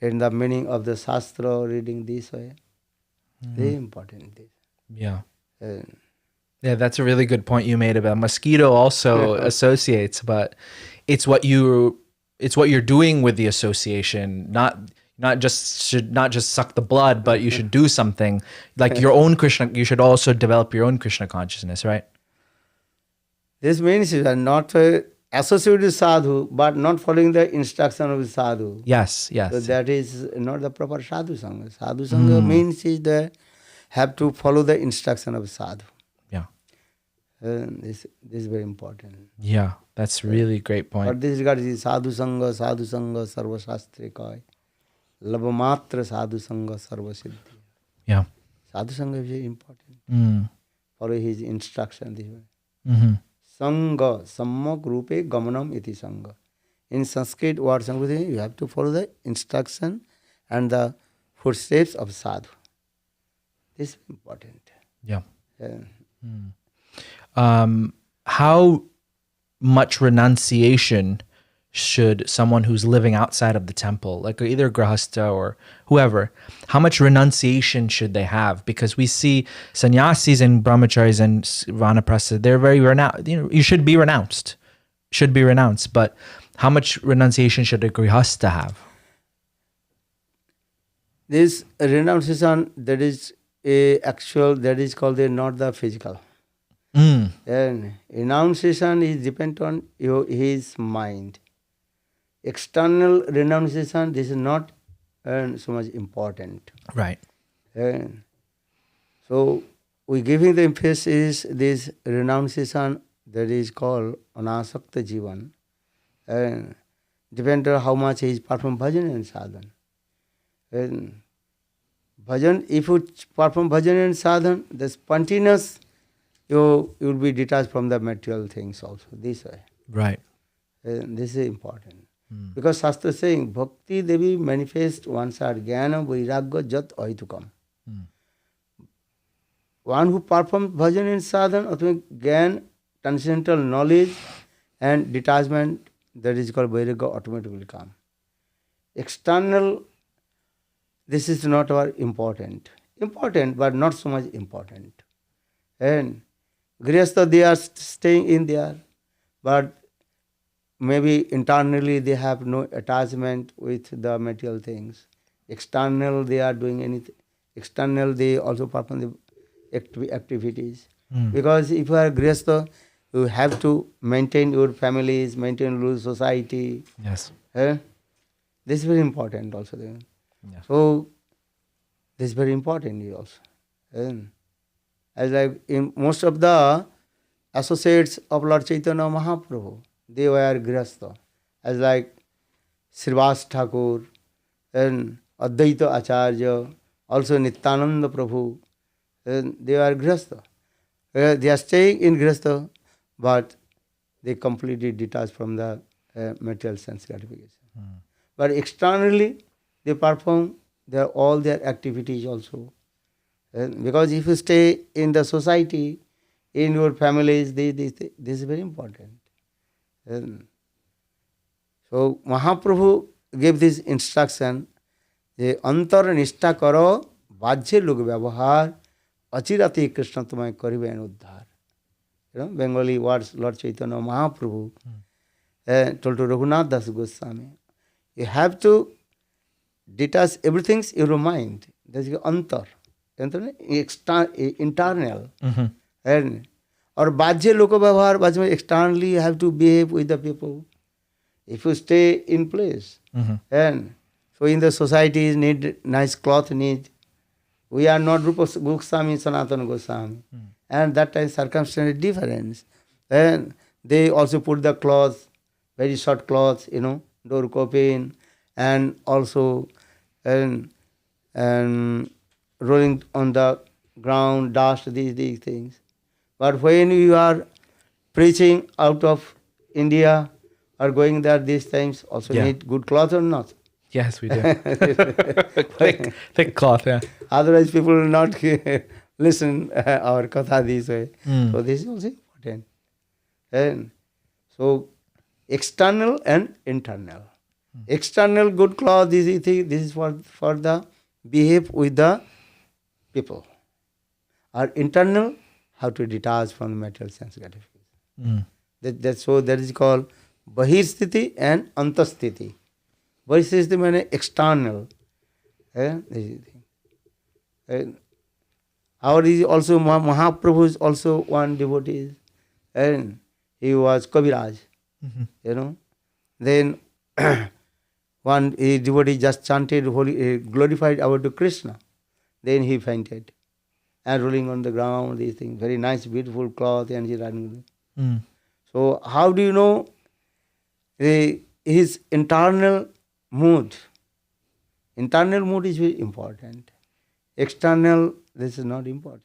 in the meaning of the Shastra, reading this way. Very important. Yeah. Yeah, that's a really good point you made about mosquito also associates, but it's what you're doing with the association, not just suck the blood, but you should do something like your own Krishna. You should also develop your own Krishna consciousness, right? This means you are not associated with sadhu, but not following the instruction of sadhu. Yes. So that is not the proper sadhu sangha. Sadhu sangha means is that have to follow the instruction of sadhu. Yeah. This is very important. Yeah, that's really great point. But this regard is sadhu sangha, sarva shastri kai. Labhamatra sadhu sangha sarva siddhi. Yeah. Sadhu sangha is very important. Follow his instruction this way. Sangha, sammak rupe gamanam iti sangha. In Sanskrit word sangha, you have to follow the instruction and the footsteps of sadhu. This is important. Yeah. How much renunciation should someone who's living outside of the temple, like either grahastha or whoever, how much renunciation should they have? Because we see sannyasis and brahmacharis and vanaprastha, they're very renounced. You should be renounced. But how much renunciation should a grihastha have? This renunciation, that is that is called not the physical. And renunciation is dependent on his mind. External renunciation, this is not so much important. Right. And so we giving the emphasis this renunciation that is called anasakta jivan. And depends on how much he perform bhajan and sadhan. And bhajan, if you perform bhajan and sadhan, the spontaneous, you will be detached from the material things also, this way. Right. And this is important. Because Shastra is saying, Bhakti Devi manifest one side, Jnana Vairagya Jat Aitukam. One who performs bhajan and sadhan, Gyan, transcendental knowledge and detachment that is called Vairagya automatically come. External, this is not our important. Important, but not so much important. And Grihastha, they are staying in there, but maybe internally they have no attachment with the material things. External, they are doing anything. External, they also perform the activities. Because if you are Grihastha, you have to maintain your families, maintain your society. Yes. Eh? This is very important also. Then. Yeah. So, this is very important also. And as like in most of the associates of Lord Chaitanya Mahaprabhu, they were Grihastha. As like Srivas Thakur and Advaita Acharya, also Nityananda Prabhu, and they are Grihastha. They are staying in Grihastha, but they completely detached from the material sense gratification. But externally, they perform all their activities also. Because if you stay in the society, in your families, this is very important. So Mahaprabhu gave this instruction, যে অন্তর নিষ্ঠা করো বাহ্যে লোক ব্যবহার অচিরাতে কৃষ্ণ তোমায় করিবেন উদ্ধার. Bengali words Lord Chaitanya Mahaprabhu told to Raghunath Das Goswami. You have to detach everything in your mind. That's the antar. Internal. And or bajye loko bhavar, externally you have to behave with the people. If you stay in place, and so in the societies need nice cloth need. We are not Rupa Goswami, Sanatana Goswami. And that time circumstance difference. And they also put the cloth, very short cloth, door coping, and also and rolling on the ground, dust, these things. But when you are preaching out of India or going there, these times also need good cloth or not? Yes, we do. thick cloth, yeah. Otherwise, people will not listen our katha this way. So this is also important. And so external and internal. External good cloth, this is for the behave with the people. Our internal, how to detach from the material sense gratification. That is called Bahir-sthiti and Antasthiti. Bahir-sthiti means external. Our is also Mahaprabhu is also one devotee, and he was Kaviraj. Then one devotee just chanted holy, glorified our to Krishna. Then he fainted and rolling on the ground. These things, very nice, beautiful cloth, and he running. So how do you know his internal mood? Internal mood is very important. External, this is not important.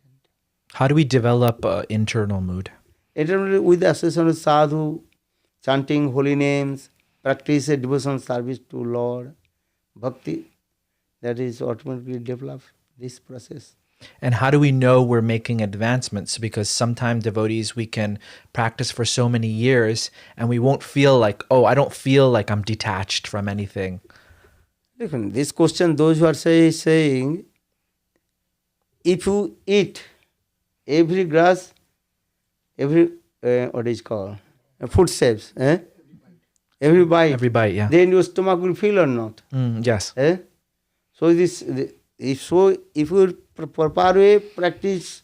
How do we develop internal mood? Internally, with the association of sadhu, chanting holy names, practice a devotional service to Lord, bhakti, that is automatically develop this process. And how do we know we're making advancements? Because sometimes devotees, we can practice for so many years and we won't feel like, oh, I don't feel like I'm detached from anything. Listen, this question, those who are saying, if you eat every grass, what is called, food shapes, every bite, yeah. then your stomach will fill or not? Yes. So if you properly practice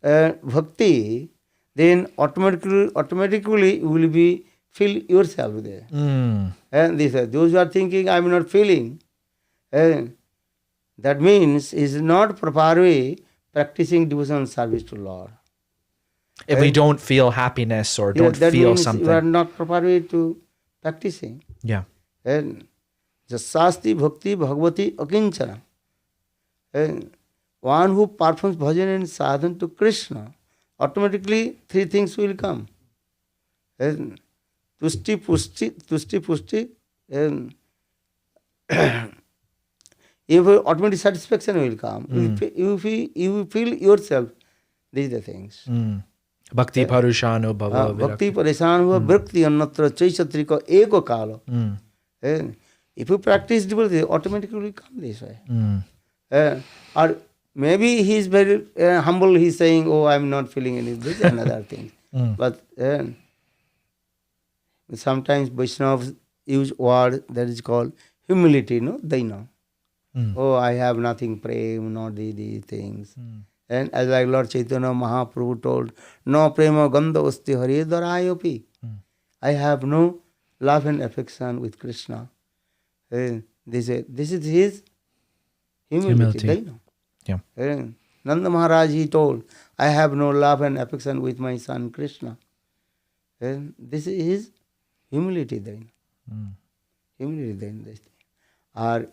bhakti, then automatically you will be feel yourself there. And those who are thinking I'm not feeling, that means is not properly practicing devotional service to Lord. If we don't feel happiness or don't that feel means something. you are not properly to practicing. Yeah. And jasasti bhakti bhagavati akinchana. And one who performs bhajan and sadhana to Krishna, automatically three things will come. And tushti pushti, and if automatic satisfaction will come. You feel yourself. These are the things. Bhakti parushano bhava Bhakti virakti. parishanva bhakti annatra chaisatrika eko kala. If you practice devotee, automatically will come this way. Or maybe he is very humble, he is saying, oh, I am not feeling anything. This is another thing. But sometimes Vaishnavas use word that is called humility, no? Daina. Oh, I have nothing, prem, not these things. And as like Lord Chaitanya Mahaprabhu told, no prema gandha asti hare darayopi. I have no love and affection with Krishna. This is his humility. Daina. Yeah. Nanda Maharaj, he told, I have no love and affection with my son Krishna. This is his humility then. Humility then. This thing. Or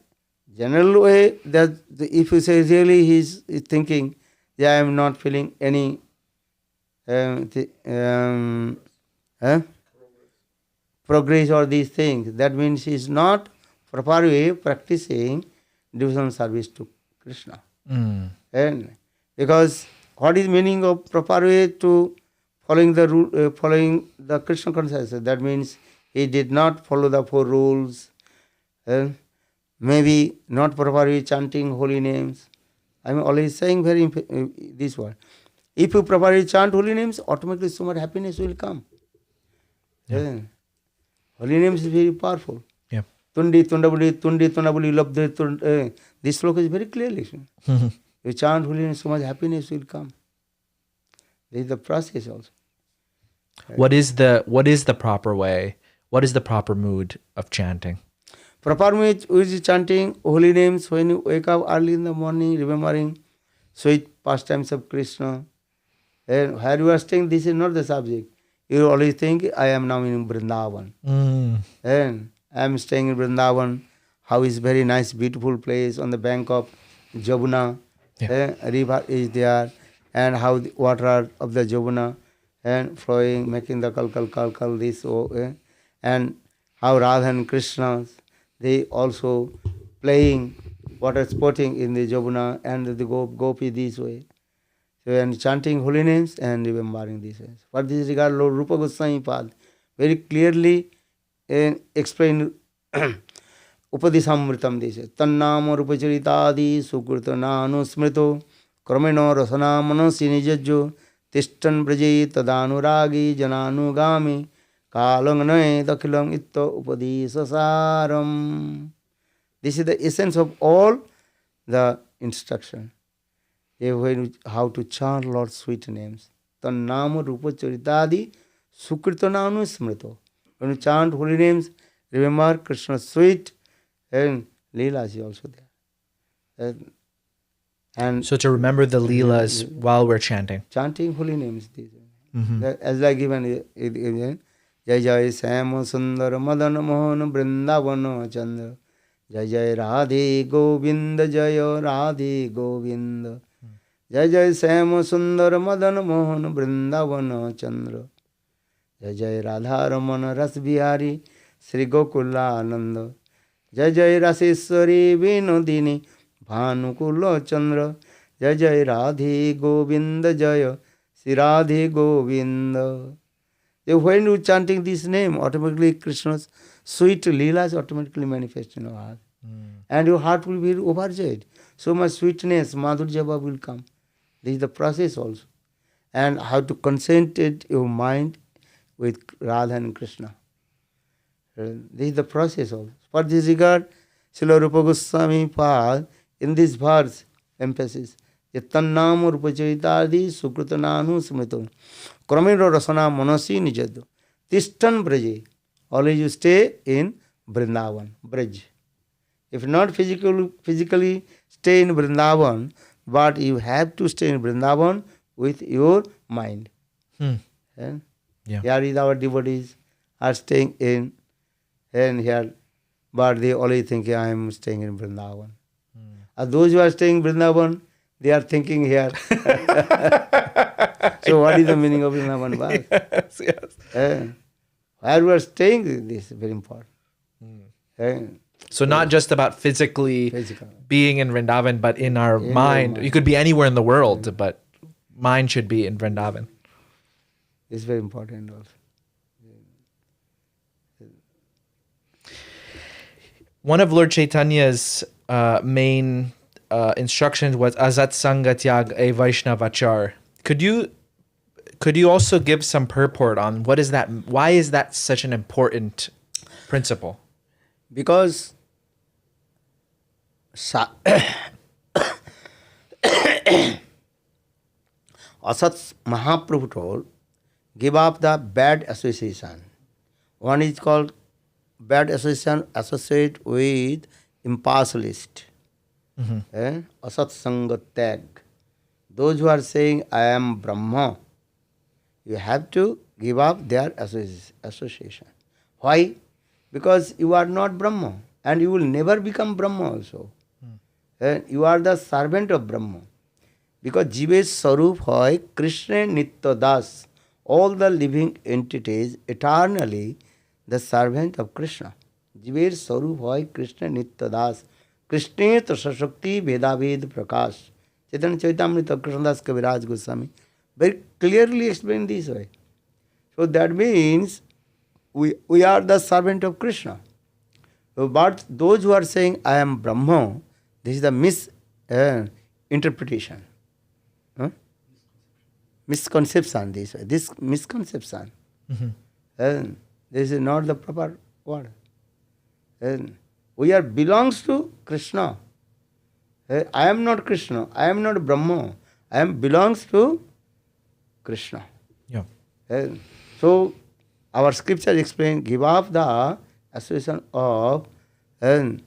general way that if you say really he is thinking, yeah, I am not feeling any progress or these things, that means he is not properly practicing devotional service to Krishna. And because what is meaning of proper way to following the rule, following the Krishna consciousness? That means he did not follow the 4 rules. Maybe not properly chanting holy names. I am always saying this word. If you properly chant holy names, automatically so much happiness will come. Holy names is very powerful. Tundi Tundabuli, Labdhe, this sloka is very clearly. You chant holy names, so much happiness will come. This is the process also. What is the proper way? What is the proper mood of chanting? Proper mood is chanting holy names when you wake up early in the morning, remembering sweet pastimes of Krishna. And where you are staying, this is not the subject. You always think, I am now in Vrindavan. And I am staying in Vrindavan. How is very nice, beautiful place on the bank of Jamuna. A river is there. And how the water of the Jamuna and flowing, making the kal this. And how Radha and Krishna, they also playing, water sporting in the Jamuna and the Gopi this way. So, and chanting holy names and remembering these ways. For this regard, Lord Rupa Goswami Pad very clearly explained Upadishamritam this way. Tannama Rupacharitadi Sukrutana Anusmrito Kramena Rasana Manasi Nijajjo Tishtan Braji Tadanuragi Jananugami Kalanganae Dakilam Itto Upadisasaram. This is the essence of all the instruction. How to chant Lord's sweet names. Tannama Rupa Charitadi Sukritananu Smrito. When you chant holy names, remember Krishna's sweet and Leela is also there. And so to remember the Leelas while we're chanting. Chanting holy names. As I given Jai Jai Sama Sundara Madana Mohan Vrindavana Chandra. Jai Jai Radhe Govinda Jaya Radhe Govinda. Jai Jai Sama Sundara Madana Mohan Vrindavana Chandra. Jai Jai Radha Ramana Ras Bihari Sri Gokula Ananda. Jai Jai Raseswari Vinodini Bhanukula Chandra. Jai Jai Radhe Govinda Jaya Sri Radhe Govinda. When you chanting this name, automatically Krishna's sweet leelas automatically manifest in your heart. And your heart will be overjoyed. So much sweetness, madhurjava will come. This is the process also. And how to concentrate your mind with Radha and Krishna. This is the process also. For this regard, Srila Rupa Goswami Pad, in this verse, emphasis, Yatannam Rupa Charitadi Sukrutananu Smrito Kramena Rasana Manasi Nijadu Tishtan Braji. Always you stay in Vrindavan, Braj. If not physically stay in Vrindavan, but you have to stay in Vrindavan with your mind. Here is our devotees are staying in and here, but they always think I am staying in Vrindavan. And those who are staying in Vrindavan, they are thinking here. So what is the meaning of Vrindavan? Yes. Where we are staying, this is very important. So not just about physically being in Vrindavan, but in our mind. You could be anywhere in the world, but mind should be in Vrindavan. It's very important also. One of Lord Chaitanya's main instructions was Azat Sangatyag a Vaishnavachar. Could you also give some purport on what is that? Why is that such an important principle? Because Asat Mahaprabhu told, give up the bad association. One is called bad association, associate with impartialist. Asat Sanga Tag. Those who are saying, I am Brahma, you have to give up their association. Why? Because you are not Brahma and you will never become Brahma also. You are the servant of Brahma. Because Jive's Sarup hoy Krishna Nitya Das, all the living entities eternally the servant of Krishna. Jive's Sarup hoy Krishna Nitya Das, Krishna Sashakti Vedaved Prakash. Chaitanya Chaitamrita Krishnadas Kaviraj Goswami very clearly explained this way. So that means we are the servant of Krishna. But those who are saying, I am Brahma, this is the misinterpretation. Misconception, this misconception. And this is not the proper word. And we are belongs to Krishna. I am not Krishna, I am not Brahma, I am belongs to Krishna. Yeah. And so our scriptures explain, give up the association of Asat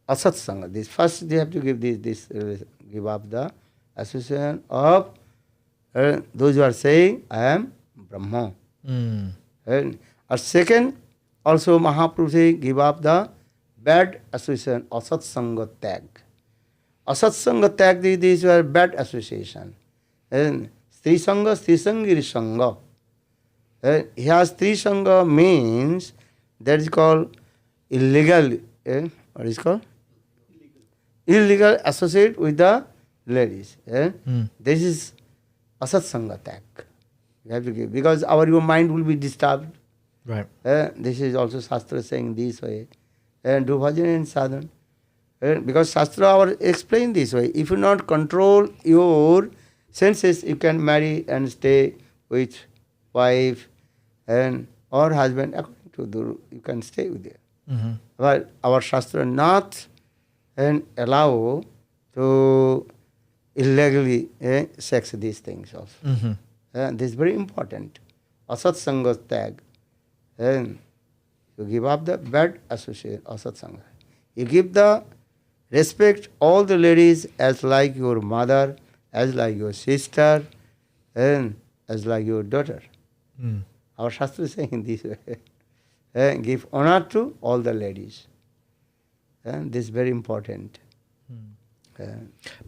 Sangha. This first they have to give give up the association of those who are saying, I am Brahma. And second, also Mahaprabhu saying, give up the bad association, Asat Sangha Tag. Asat Sangha Tag, these were bad association. And Stri Sangha, Stri Sangiri Sangha. Here Stri Sangha means that is called illegal. What is called? Illegal associate with the ladies. This is Asat Sangha Tag. You have to give, because your mind will be disturbed. Right. This is also Shastra saying this way. And do bhajan and sadhan. Because Shastra explain this way. If you not control your senses, you can marry and stay with wife and or husband according to the you can stay with them. But our Shastra not and allow to illegally sex these things also. This is very important. Asat Sangha Tag. And you give up the bad association, Asat Sangha. You give the respect all the ladies as like your mother, as like your sister, and as like your daughter. Our Shastra is saying this way. Give honor to all the ladies. And this is very important.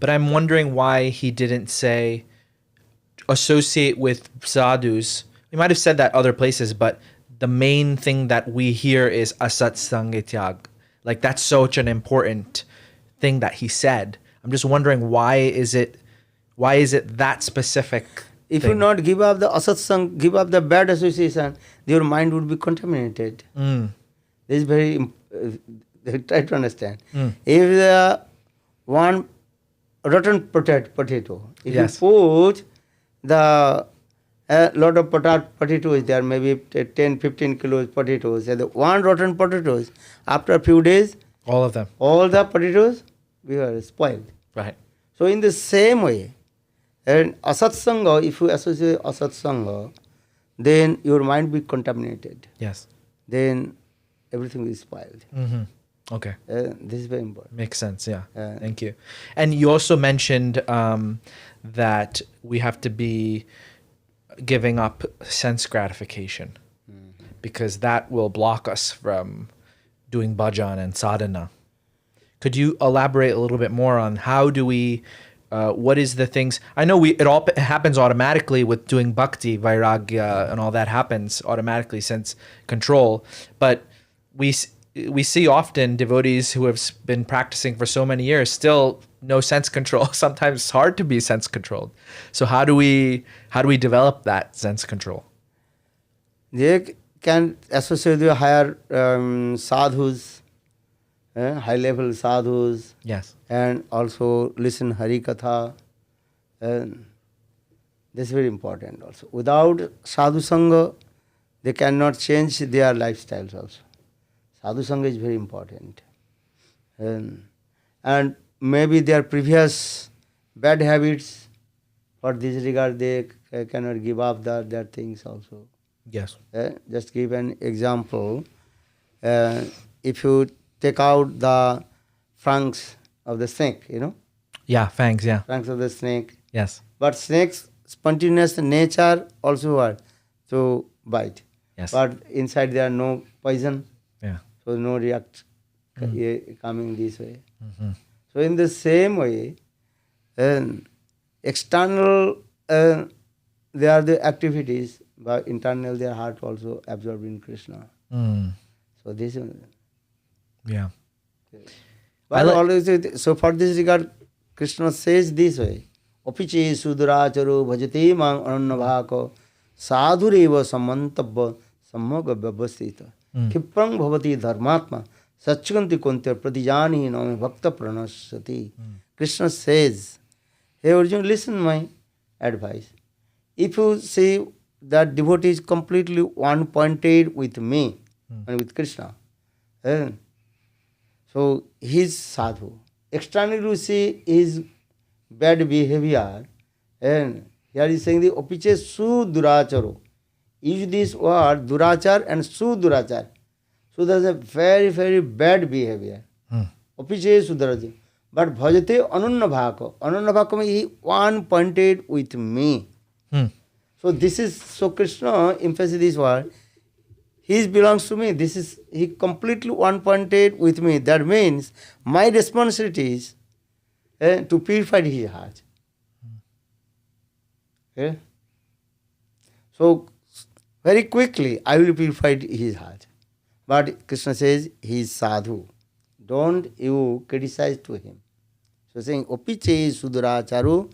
But I'm wondering why he didn't say associate with sadhus. He might have said that other places, but the main thing that we hear is asat sangityag. Like that's such an important thing that he said. I'm just wondering why is it that specific? If you not give up the asat sang, give up the bad association, your mind would be contaminated. This is very try to understand. If the one rotten potato, if you put the lot of potatoes there, maybe 10-15 kilos potatoes, and the one rotten potatoes, after a few days, all of them, all the potatoes were spoiled. Right. So in the same way, and asat sangha, if you associate asat sangha, then your mind will be contaminated. Yes. Then everything is spoiled. Okay. This is very important. Makes sense. Yeah. Thank you. And you also mentioned that we have to be giving up sense gratification because that will block us from doing bhajan and sadhana. Could you elaborate a little bit more on how do we, what is the things, I know it all happens automatically with doing bhakti, vairagya and all that happens automatically, sense control, but we see often devotees who have been practicing for so many years still no sense control. Sometimes it's hard to be sense controlled. So how do we develop that sense control? They can associate with higher sadhus, high level sadhus, Yes. and also listen Hari Katha. And this is very important also. Without sadhu sangha, they cannot change their lifestyles also. Sadhu sangha is very important. And maybe their previous bad habits, for this regard, they cannot give up their things also. Yes. Just give an example. If you take out the fangs of the snake, Yeah. Fangs. Yeah. fangs of the snake, Yes. but snake's spontaneous nature also what? To bite. Yes. But inside there are no poison, Yeah. so no react coming this way. So in the same way, external they are the activities, but internal their heart also absorbed in Krishna. Mm. So this, Yeah. but always so for this regard, Krishna says this way: "Opiche suduracharo bhajate mang anannavako sadhureva samantabha sammoga vyavasthita khiprang bhavati dharmatma sachkanti konte pratijani nami bhakta pranasati." Krishna says, "Hey Arjuna, listen my advice. If you see that devotee is completely one-pointed with me and with Krishna, so he is sadhu. Externally you see his bad behavior, and here he is saying the opiche suduracharo. Use this word durachar and sudurachar. So there is a very, very bad behavior. Opiche suduracharo. But bhajate anannavako. Anannavako means he one-pointed with me. So this is, so Krishna emphasizes this word. He belongs to me. This is, he completely one-pointed with me. That means my responsibility is to purify his heart. Okay? So very quickly I will purify his heart. But Krishna says he is sadhu. Don't you criticize to him. So saying, opiche suduracharu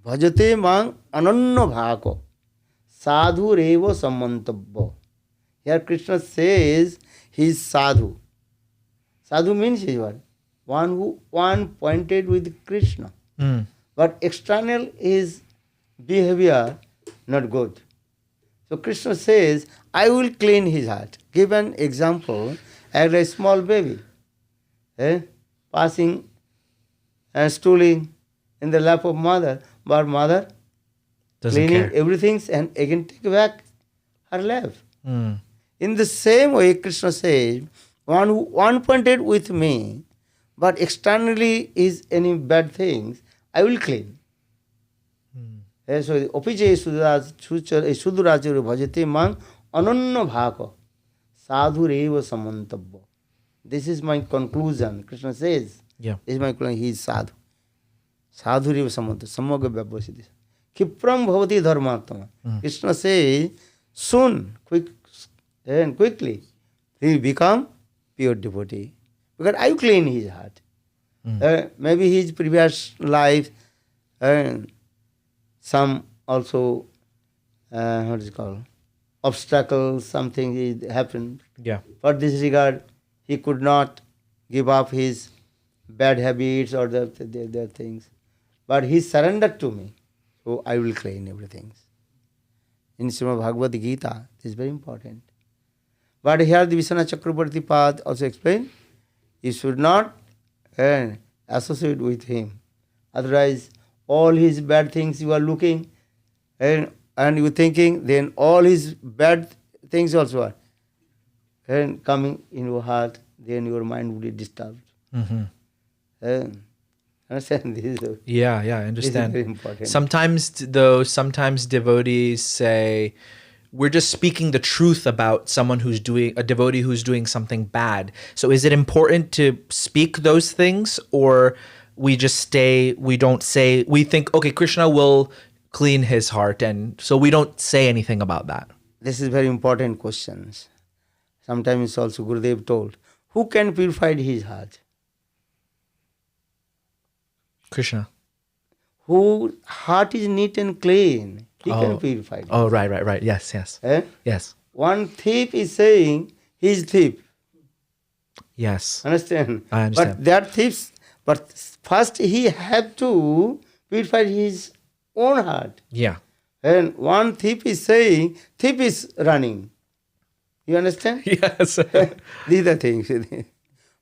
bhajate mang ananna bhako sadhu revo samantabha. Here Krishna says he is sadhu. Sadhu means he is what? One who one-pointed with Krishna. But external is behavior not good. So Krishna says, I will clean his heart. Give an example, as a small baby, passing and stooling in the lap of mother, but mother Doesn't cleaning care. everything and again take back her lap. In the same way, Krishna says, one who one-pointed with me, but externally is any bad things, I will clean. So, opiche sudurachara bhajate mang ananna bhaka sadhu reva samantabha. This is my conclusion. Krishna says, Yeah. this is my conclusion. He is sadhu. Sadhu reva samantabha. Sammoga vyavasthita. Khipram bhavati dharmatma. Krishna says, soon, quickly, he will become pure devotee. Because I will clean his heart. Maybe his previous life, some also, what is it called, obstacles, something happened. Yeah. For this regard, he could not give up his bad habits or the things. But he surrendered to me. So I will clean everything. In Srimad Bhagavad Gita, this is very important. But here the Vishwanath Chakrabarti Pad also explained, you should not associate with him. Otherwise, all his bad things you are looking and you thinking, then all his bad things also are coming in your heart, then your mind will be disturbed. Understand this? Yeah, I This is understand. very important. Sometimes devotees say, we're just speaking the truth about someone who's doing, a devotee who's doing something bad. So is it important to speak those things, or we just stay, we don't say, we think, okay, Krishna will clean his heart, and so we don't say anything about that? This is very important questions. Sometimes also Gurudev told, who can purify his heart? Krishna. Whose heart is neat and clean, he can purify it. Oh, right. Yes. Eh? Yes. one thief is saying he's thief. Yes. Understand? I understand. But first he have to purify his own heart. Yeah. And one thief is saying, thief is running. You understand? Yes. These are things.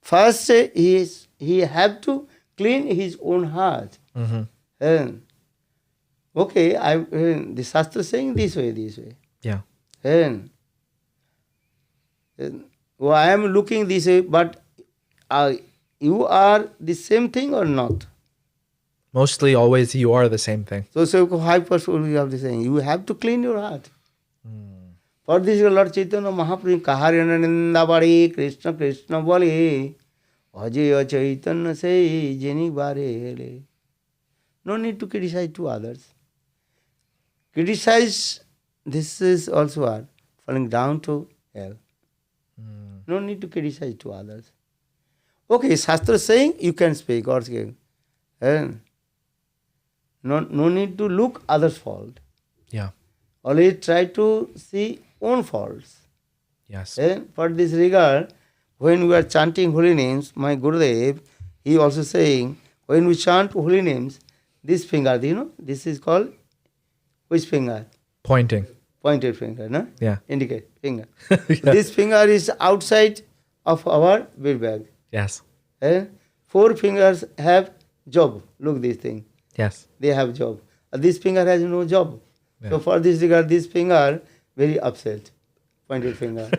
First, he have to clean his own heart. And okay, the Shastra is saying this way. Yeah. And well, I am looking this way, but you are the same thing or not? Mostly, always, you are the same thing. So how possible you have the saying? You have to clean your heart. For this, Lord Chaitanya Mahaprabhu Kaharana Nindabari Krishna Krishna Bole Ajaya Chaitanya say Jeni Bare. No need to criticize to others. Criticize, this is also are falling down to hell. No need to criticize to others. Okay, Shastra saying you can speak or say. And no need to look others' fault. Yeah. Always try to see own faults. Yes. And for this regard, when we are chanting holy names, my Gurudev, he also saying, when we chant holy names, this finger, this is called which finger? Pointing. Pointed finger, no? Yeah. Indicate finger. Yeah. This finger is outside of our bead bag. Yes. And 4 fingers have job. Look this thing. Yes. They have job. This finger has no job. Yeah. So for this regard, this finger very upset. Pointed finger.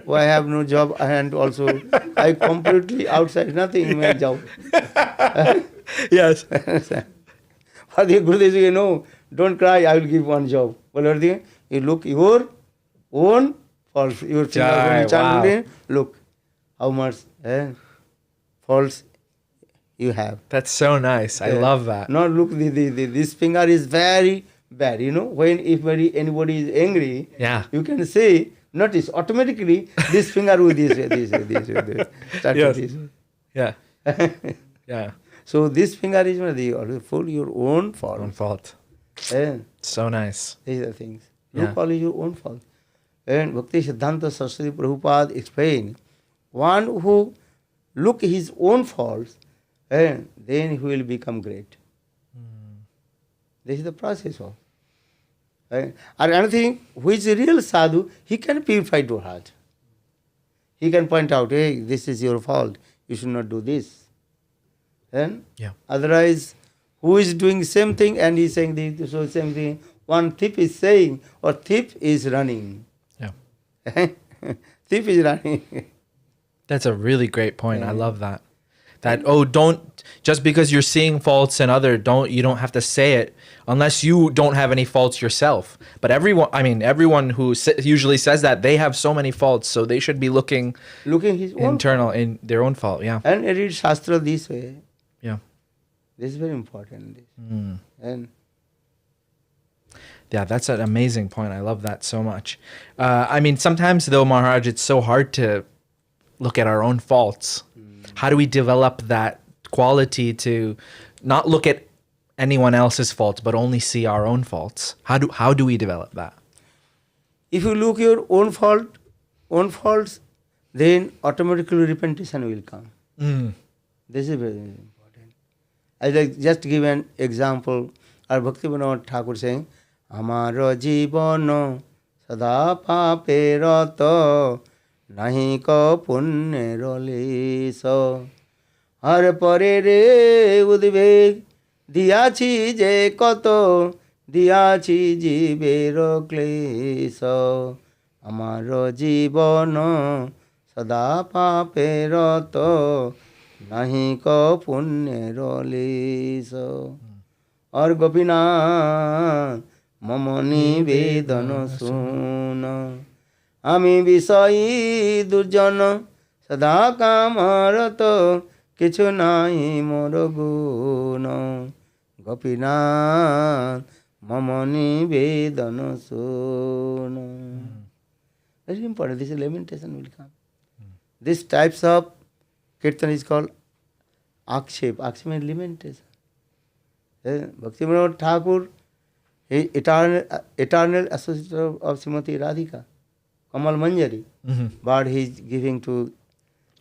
Why I have no job and also I completely outside, nothing in my job. Yes. For the Gurudev says, no, don't cry, I will give one job. But you look your own faults. Your finger Jai, when you chant wow. holy, look how much faults you have. That's so nice. I love that. Not look, this finger is very bad. When if anybody is angry, Yeah. you can say, notice automatically this finger will this way. Start Yes. with this way. Yeah. Yeah. So this finger is always full your own fault. Own fault. And So nice. these are things. Yeah. Look all your own fault. And Bhakti Siddhanta Saraswati Prabhupada explained, one who look his own faults, and then he will become great. This is the process of. And another thing, who is a real sadhu, he can purify your heart. He can point out, hey, this is your fault. You should not do this. And Yeah. otherwise, who is doing same thing and he is saying the same thing. One thief is saying, or thief is running. Yeah. Thief is running. That's a really great point. I love that. Don't, just because you're seeing faults in you don't have to say it unless you don't have any faults yourself. But everyone who usually says that, they have so many faults, so they should be looking His own internal in their own fault. Yeah. and read Shastra this way. Yeah. This is very important. And Yeah, that's an amazing point. I love that so much. Sometimes though, Maharaj, it's so hard to look at our own faults. How do we develop that quality to not look at anyone else's faults, but only see our own faults? How do we develop that? if you look your own faults, then automatically repentation will come. This is very important. I just give an example. Our Bhakti Vana Thakur saying, Amaro jibano sada pape rato nahi ko punne roliso har pare re udveg diyachi je koto diyachi jibero kleso amaro jibano sada pape rato nahi ko punne roliso और गोपीनाथ मम निवेदन सुन आमी विषयी दुर्जन सदा कामरत किछु नाहि मोर गुण गोपीनाथ मम निवेदन सुन. Very important. This lamentation will come. This types of kirtan is called akshep. Akshep means lamentation. Bhakti Vinod Thakur, eternal associate of Srimati Radhika, Kamal Manjari. But he is giving to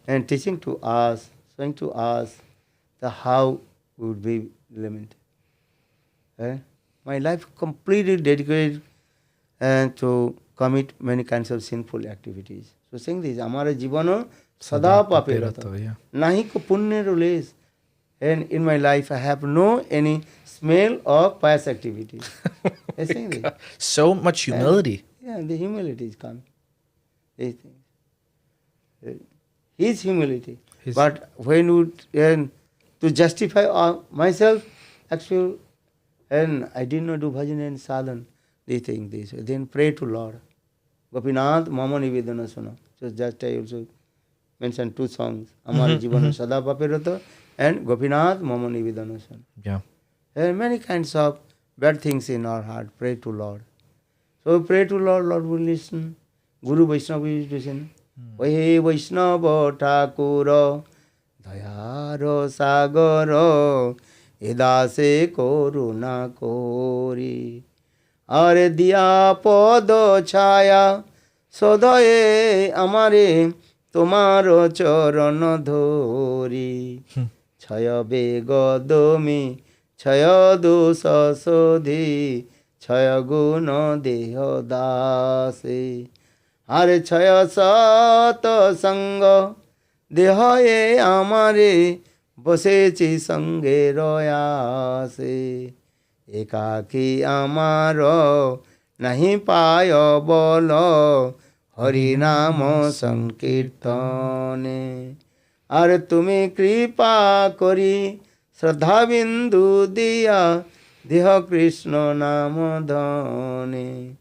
and teaching to us, showing to us the how we would be limited. My life completely dedicated to commit many kinds of sinful activities. So saying this, Amara Jivano Sada Paperato. Nahi ko punya rules. And in my life I have no any smell of pious activities. He's saying this. So much humility. The humility is coming. These things. His humility. But when you to justify myself, actually, and I did not do bhajan and sadhan, they think this. Then pray to Lord. Gopinath Mama Nivedana Suna. So just I also mentioned 2 songs. Amara Jivana Sada Paperato and Gopinath Mama Nivedana Suna. Yeah. There are many kinds of bad things in our heart. Pray to Lord. So pray to Lord, Lord will listen. Guru Vaishnava will listen. Vahe Vaishnava Thakura Dayaro Sagaro Edase Koruna Kori Are Diya Podo Chaya Sodaye Amare Tomaro Charan Dhori Chaya Bego Domi Chaya Dosa Sodhi Chaya Guna Deho Dase Are Chaya Sata Sanga Dehaye Amare Bosechi Sange Royase Ekaki Amaro Nahi Payo Bolo Hari Namo Sankirtane Are Tumi Kripa Kori Shraddha Bindu Diya Deha Krishna Namo Dhane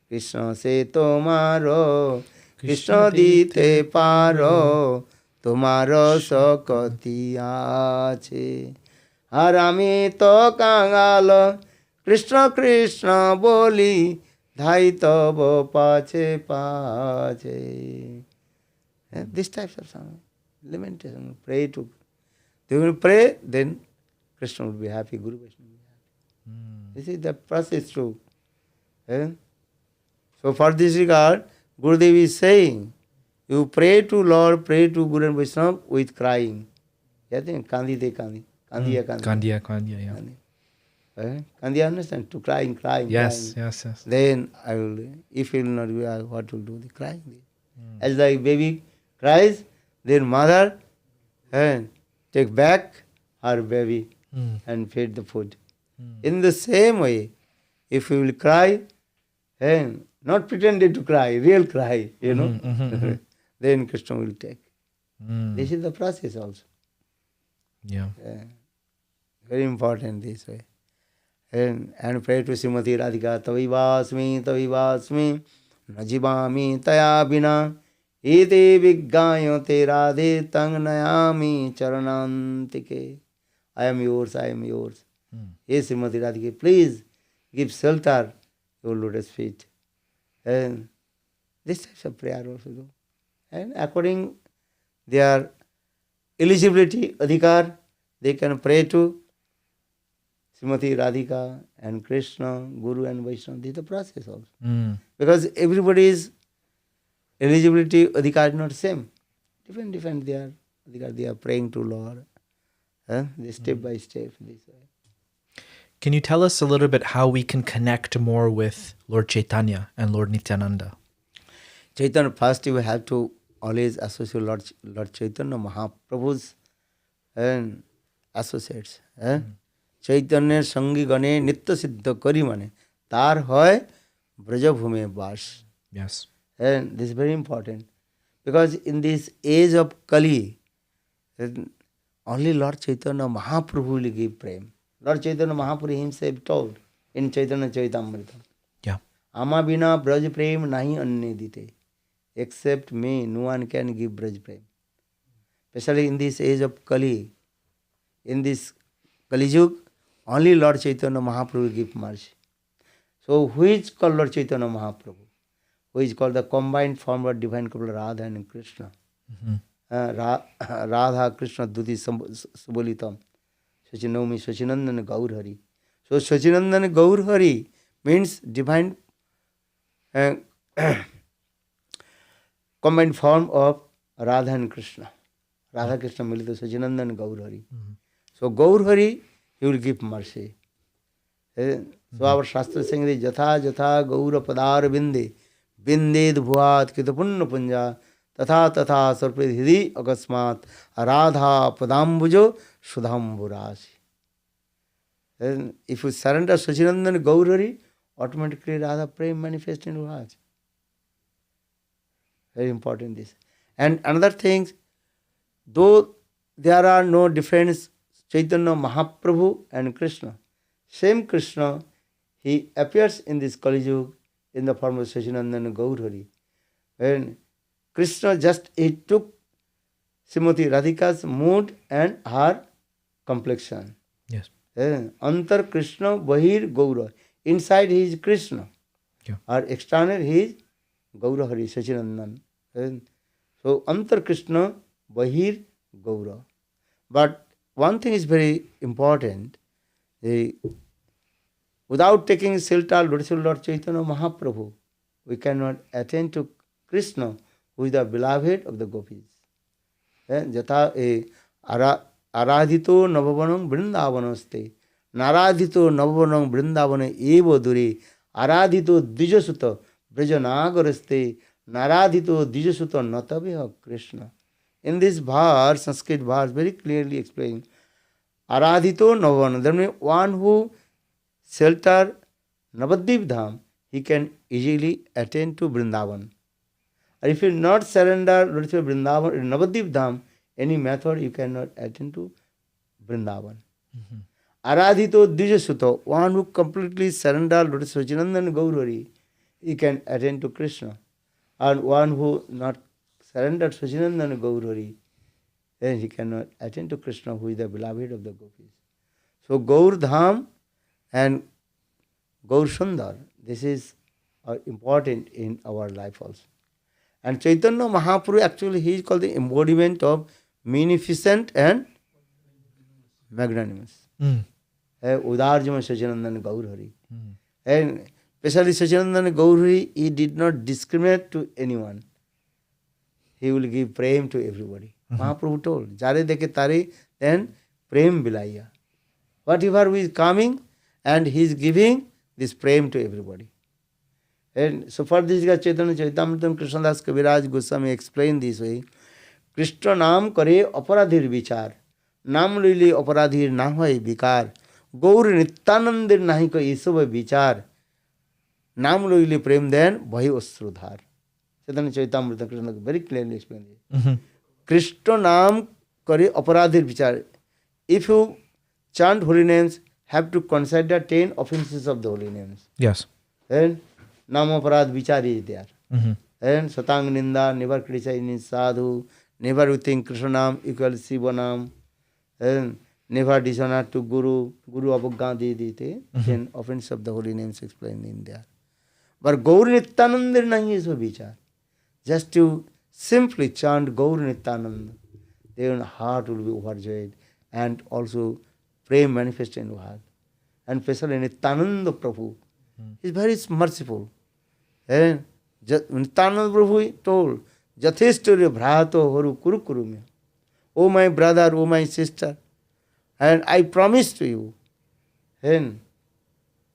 Krishna se tomaro Krishna dite paro Tomaro sakati ache Ar ami to kangal Krishna Krishna boli Dhai tabo pache pache. This types of song, lamentation, pray to. They will pray, then Krishna will be happy, Guru Vaishnava will be happy. This is the process true. So for this regard, Gurudev is saying, you pray to Lord, pray to Guru and Vaishnava with crying. Kandi de kandi. Kandiya kandi. Kandiya, yeah. Kandiya understand? To crying. Yes. Then I will, if you will not be, what will do? The crying. As the baby cries, then mother take back her baby and feed the food. In the same way, if you will cry, not pretended to cry, real cry, then Krishna will take. This is the process also. Yeah. Very important this way. And pray to Srimati Radhika, Tavivasmi, Najibami, Taya Bina, Iti Viggayo Te Radhe Tang Nayami Charanantike. I am yours. Yes, Srimati Radhika, please give shelter to your lotus feet. And this types of prayer also do. And according their eligibility, adhikar, they can pray to Srimati Radhika and Krishna, Guru and Vaishnava. This is the process also. Because everybody's eligibility, adhikar is not same. Different they are. Adhikar, they are praying to Lord. They step by step this way. Can you tell us a little bit how we can connect more with Lord Chaitanya and Lord Nityananda? Chaitanya, first you have to always associate Lord Chaitanya Mahaprabhu's associates. Chaitanya Sangi Gane Nitya Siddha Kari Mane Tar Hoy Brajabhume Bash. Yes. And this is very important. Because in this age of Kali, only Lord Chaitanya Mahaprabhu will give prem. Lord Chaitanya Mahaprabhu himself told in Chaitanya Chaitamrita, Ama bina braj prem nahi anne dite. Except me, no one can give braj prem. Especially in this age of Kali, in this Kali Yug, only Lord Chaitanya Mahaprabhu will give mercy. So who is called Lord Chaitanya Mahaprabhu? Who is called the combined form of divine couple Radha and Krishna. Radha Krishna Duti Subolitam. Sachinomi Sachinandan Gaur Hari. So Sachinandan Gaur Hari means divine combined form of Radha and Krishna. Radha Krishna Milita Sachinandan Gaur Hari. So Gaur Hari, he will give mercy. So our Shastra saying is Jatha Jatha Gaura Padar Binde Binded Bhuat Kitapunna Punja Tatha Tatha Sarped Hidi Akasmat Radha Padambujo Sudhamburasi. Then if you surrender Sachinandan Gaur Hari, automatically Radha Prem manifests in your heart. Very important this. And another thing, though there are no difference, Chaitanya Mahaprabhu and Krishna, same Krishna, he appears in this Kali Yuga in the form of Sachinandan Gaurhari. When Krishna he took Srimati Radhika's mood and her complexion. Yes. Antar Krishna Bahir Gaura. Inside he is Krishna. Yeah. Or external he is Gaurahari, Sachinandan. So Antar Krishna Bahir Gaura. But one thing is very important. Without taking shelter, Lord Chaitanya Mahaprabhu, we cannot attain to Krishna, who is the beloved of the gopis. Jata aradhito navavanam vrindavanaste, naradhito navavanam vrindavana evo duri, aradhito dijasuta brajanagaraste, naradhito dijasuta nataviha Krishna. In this verse, Sanskrit verse, very clearly explained, aradhito navavanam, that means one who shelter Navadvip Dham, he can easily attain to Vrindavan. And if you not surrender Vrindavan, Navadvip Dham, any method you cannot attain to Vrindavan. Aradhito Dijasuto, one who completely surrender Lord Sachinandan Gaurari, he can attain to Krishna. And one who not surrendered Sachinandan Gaurari, then he cannot attain to Krishna, who is the beloved of the gopis. So Gaur Dham and Gaur Sundar, this is important in our life also. And Chaitanya Mahaprabhu, actually he is called the embodiment of munificent and magnanimous. Udarjama Sachinandan Gaurhari. And especially Sachinandan Gaurhari, he did not discriminate to anyone. He will give prem to everybody. Mahaprabhu told, Jare deke tare, then prem bilaiya. Whatever who is coming, and he is giving this prem to everybody. And so for this, Chaitanya Charitamrita Krishnadas Kaviraj Goswami explained this way. Krishna naam kare aparadhir vichar. Naam lili aparadhir na hoy vikar. Gaur nityanandir nahi ko isava vichar. Naam lili prem then bhai osrudhar. Chaitanya Charitamrita Krishna very clearly explained it. Krishna naam kare aparadhir vichar. If you chant holy names, have to consider 10 offenses of the holy names. Yes. And Namaparad Vichar is there. And Satang Ninda, never criticize sadhu, never you think Krishna Nam equals Shiva Nam, and never dishonor to Guru, Guru Abhagandhi Dite, 10 offenses of the holy names explained in there. But Gaur Nityananda nahi is a vichar. Just to simply chant Gaur Nityananda, their heart will be overjoyed, and also prem manifest in your heart. And especially Nityananda Prabhu is very merciful. And Nityananda Prabhu told, Jathesturya Bhrato Horu Kuru Kurumya. Oh my brother, oh my sister, and I promise to you, and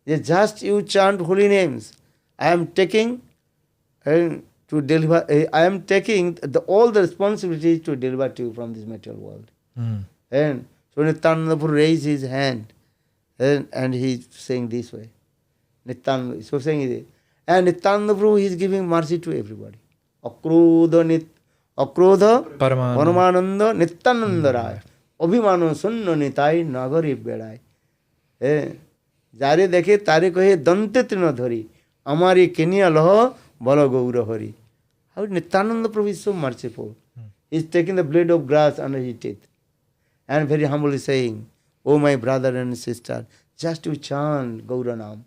just you chant holy names, I am taking and to deliver, I am taking all the responsibilities to deliver to you from this material world. And so Nityananda Prabhu raised his hand, and he is saying this way. Nityananda, so saying it. And Nityananda Prabhu is giving mercy to everybody. Akrodha Paramananda Nityananda Rai. Abhimano Sunna Nitai Nagari Bedai. Jare dekhe tare kohe dante trina dhari. Amari Kenya loho bala gaura hari. How Nityananda Prabhu is so merciful. He is taking the blade of grass under his teeth. And very humbly saying, oh my brother and sister, just to chant Gauranam.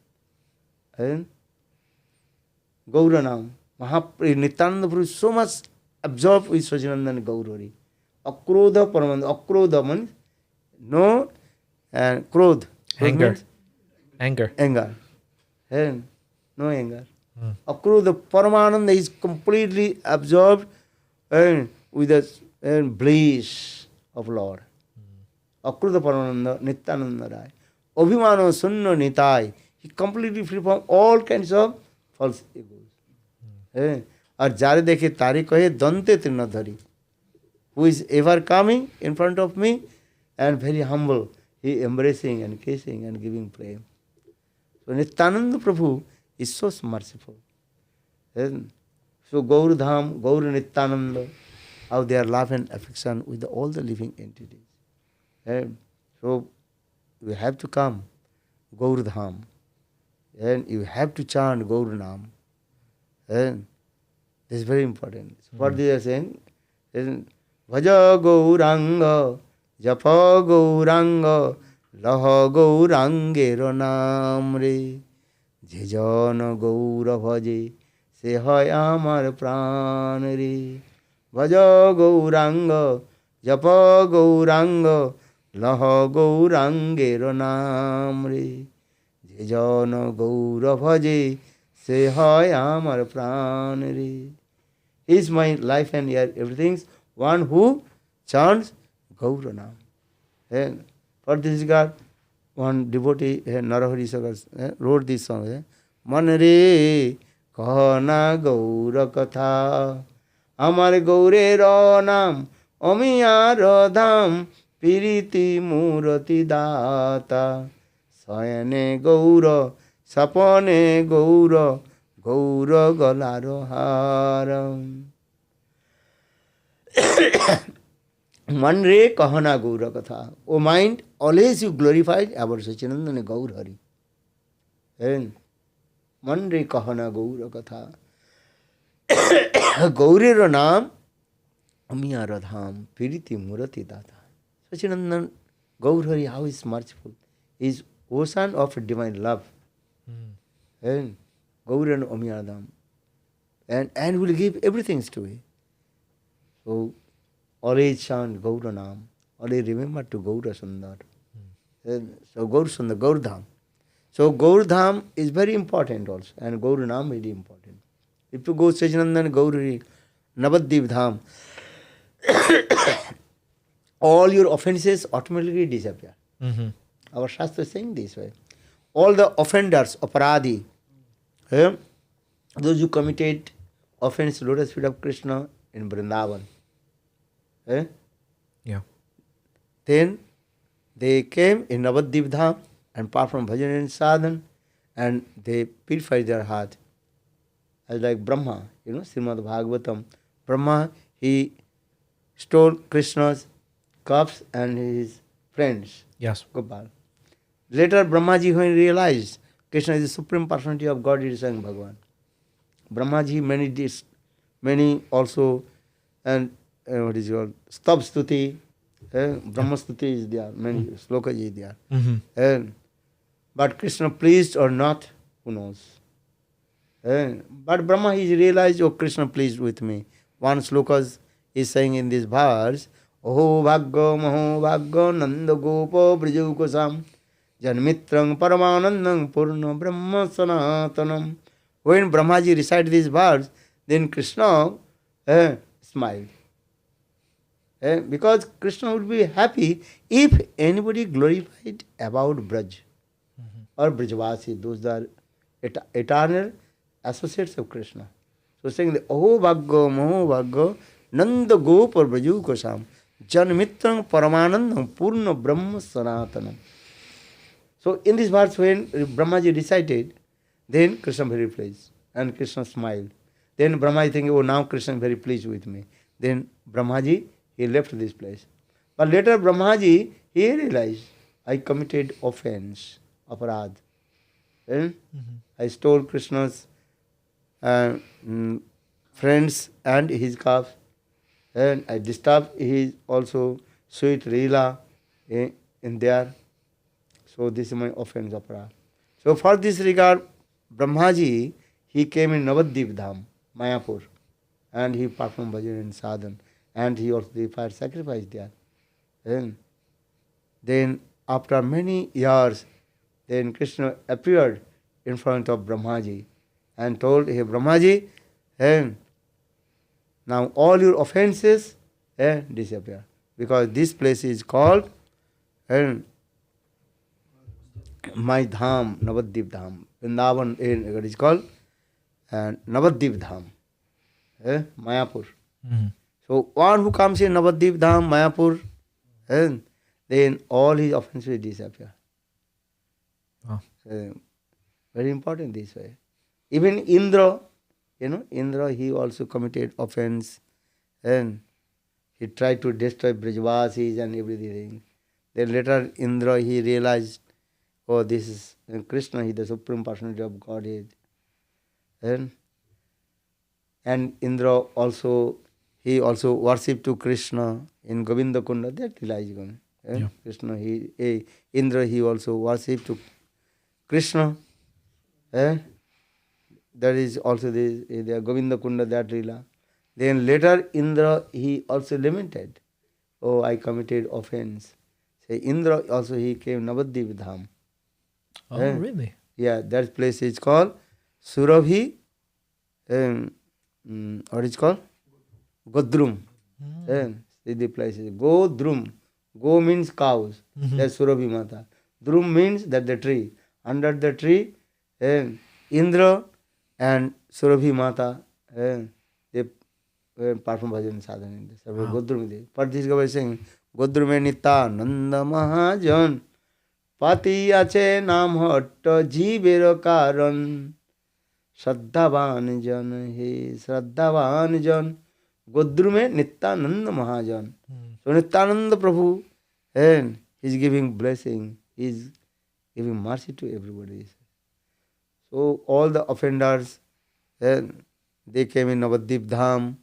Gauranam. Nityananda Prabhu is so much absorbed with Sachinandan Gaurari. Akrodha Paramanda. Akrodha means no, and krodh. Anger. Anger. Anger. And no anger. Akrura Paramananda is completely absorbed with the bliss of Lord. Akrura Paramananda, Nityananda Rai. Abhimano Sunna Nitai. He completely free from all kinds of false egos. और जारे देखे तारी कहे दंते तृणधरी. Who is ever coming in front of me and very humble. He embracing and kissing and giving prayer. So Nityananda Prabhu is so merciful. So Gaur Dham, Gaur Nityananda, how they are love and affection with all the living entities. So you have to come, Gaur Dham, and you have to chant Gaur Nam. And this is very important. So what they are saying, Bhaja Gauranga, Japa Gauranga, Laha Gaurangero Namre, Jejana Gaura Bhaje, Se Hai Amar Pranare, Bhaja Gauranga, Japa Gauranga, Laha Gaurangero Namre, Jejana Gaura Bhaje, Se Hai Amar Pranare. He is my life and everything. One who chants Gaura Nam. And for this regard, one devotee, Narahari Sagar, wrote this song. Man re kahana Gaura Katha, Amar Gaure Ra Nam, Amiya Radham, Piriti Murati Data, Sayane Gaura, Sapane Gaura, Gaura Galaro Haram. Man re kahana Gaura Katha. O mind, always you glorified about Sachinandana Gaur Hari. And man re kahana Gaura Katha. Gaurero Nam, Amiya Radham, Piriti Murati Data. Sachinandan Gaur Hari, how is merciful. He is ocean of divine love. And Gaurano Amiya Radham. And will give everything to him. So, always chant Gaura Nam. Always remember to Gaura Sundar. So, Gaur Sundar, Gaur Dham. So, Gaur Dham is very important also. And Gaur Nam is very important. If you go Sachinandan Gauri, Navadip Dham, all your offenses automatically disappear. Our Shastra is saying this way. All the offenders, aparadhi, those who committed offense to lotus feet of Krishna in Vrindavan. Yeah. Then they came in Navadip Dham and performed bhajan and sadhan and they purified their heart. As like Brahma, Srimad Bhagavatam. Brahma, he stole Krishna's cups and his friends. Yes. Gopal. Later Brahmaji, when he realized Krishna is the supreme personality of God, he is saying Bhagavan. Brahmaji many also, and what is called Stab Stuti, Brahma Stuti is there, many slokas is there. But Krishna pleased or not, who knows? But Brahma he realized, oh Krishna pleased with me. One slokas is saying in this verse, Oho Bhagga Maho Bhagga Nanda Gopa Brijukosam Janmitrang Paramanandang Purna Brahma Sanatanam. When Brahmaji recited this verse, then Krishna smiled. Because Krishna would be happy if anybody glorified about Braj or Brajvasi. Those are eternal associates of Krishna. So saying, Oho Bhagga Maho Bhagga Nanda Gopa Brijukosam Janmitrang Paramanandam Purna Brahma Sanatanam. So in this verse, when Brahmaji recited, then Krishna very pleased. And Krishna smiled. Then Brahmaji thinking, oh now Krishna is very pleased with me. Then Brahmaji, he left this place. But later Brahmaji, he realized, I committed offense, aparad. I stole Krishna's friends and his calf. And I disturbed his also sweet Srila in there. So this is my offense, aparad. So for this regard, Brahmaji, he came in Navadip Dham, Mayapur, and he performed bhajan and sadhan, and he also did fire sacrifice there. And then after many years, then Krishna appeared in front of Brahmaji, and told, hey Brahmaji, now all your offenses disappear. Because this place is called my dham, Navadvip dham. Vrindavan it is called Navadvip dham, Mayapur. So one who comes in Navadvip dham, Mayapur, then all his offenses disappear. Oh. Very important this way. Even Indra, Indra, he also committed offense and he tried to destroy Brajavasis and everything. Then later Indra, he realized, oh, this is Krishna, he is the Supreme Personality of Godhead. And Indra also, he also worshipped to Krishna in Govinda Kunda, that Lila is going. Yeah. Krishna, Indra, he also worshipped to Krishna. That is also the Govinda Kunda, that Lila. Then later Indra, he also lamented, oh, I committed offense. Say Indra also, he came Navadvip dham. Oh, really? Yeah, that place is called Surabhi, what is called? Godrum. The place is Godrum. Go means cows, that's Surabhi Mata. Drum means that the tree. Under the tree, Indra and Surabhi Mata, they perform bhajan sadhana in this. Godrum. But this guy is saying, Godrume Nita Nanda Mahajan Pati ache nam hatta jiber karan Shraddhavan jan he Shraddhavan jan Godrume Nityananda Mahajan. So Nityananda Prabhu, and he's giving blessing, he's giving mercy to everybody. So all the offenders, and they came in Navadvip dham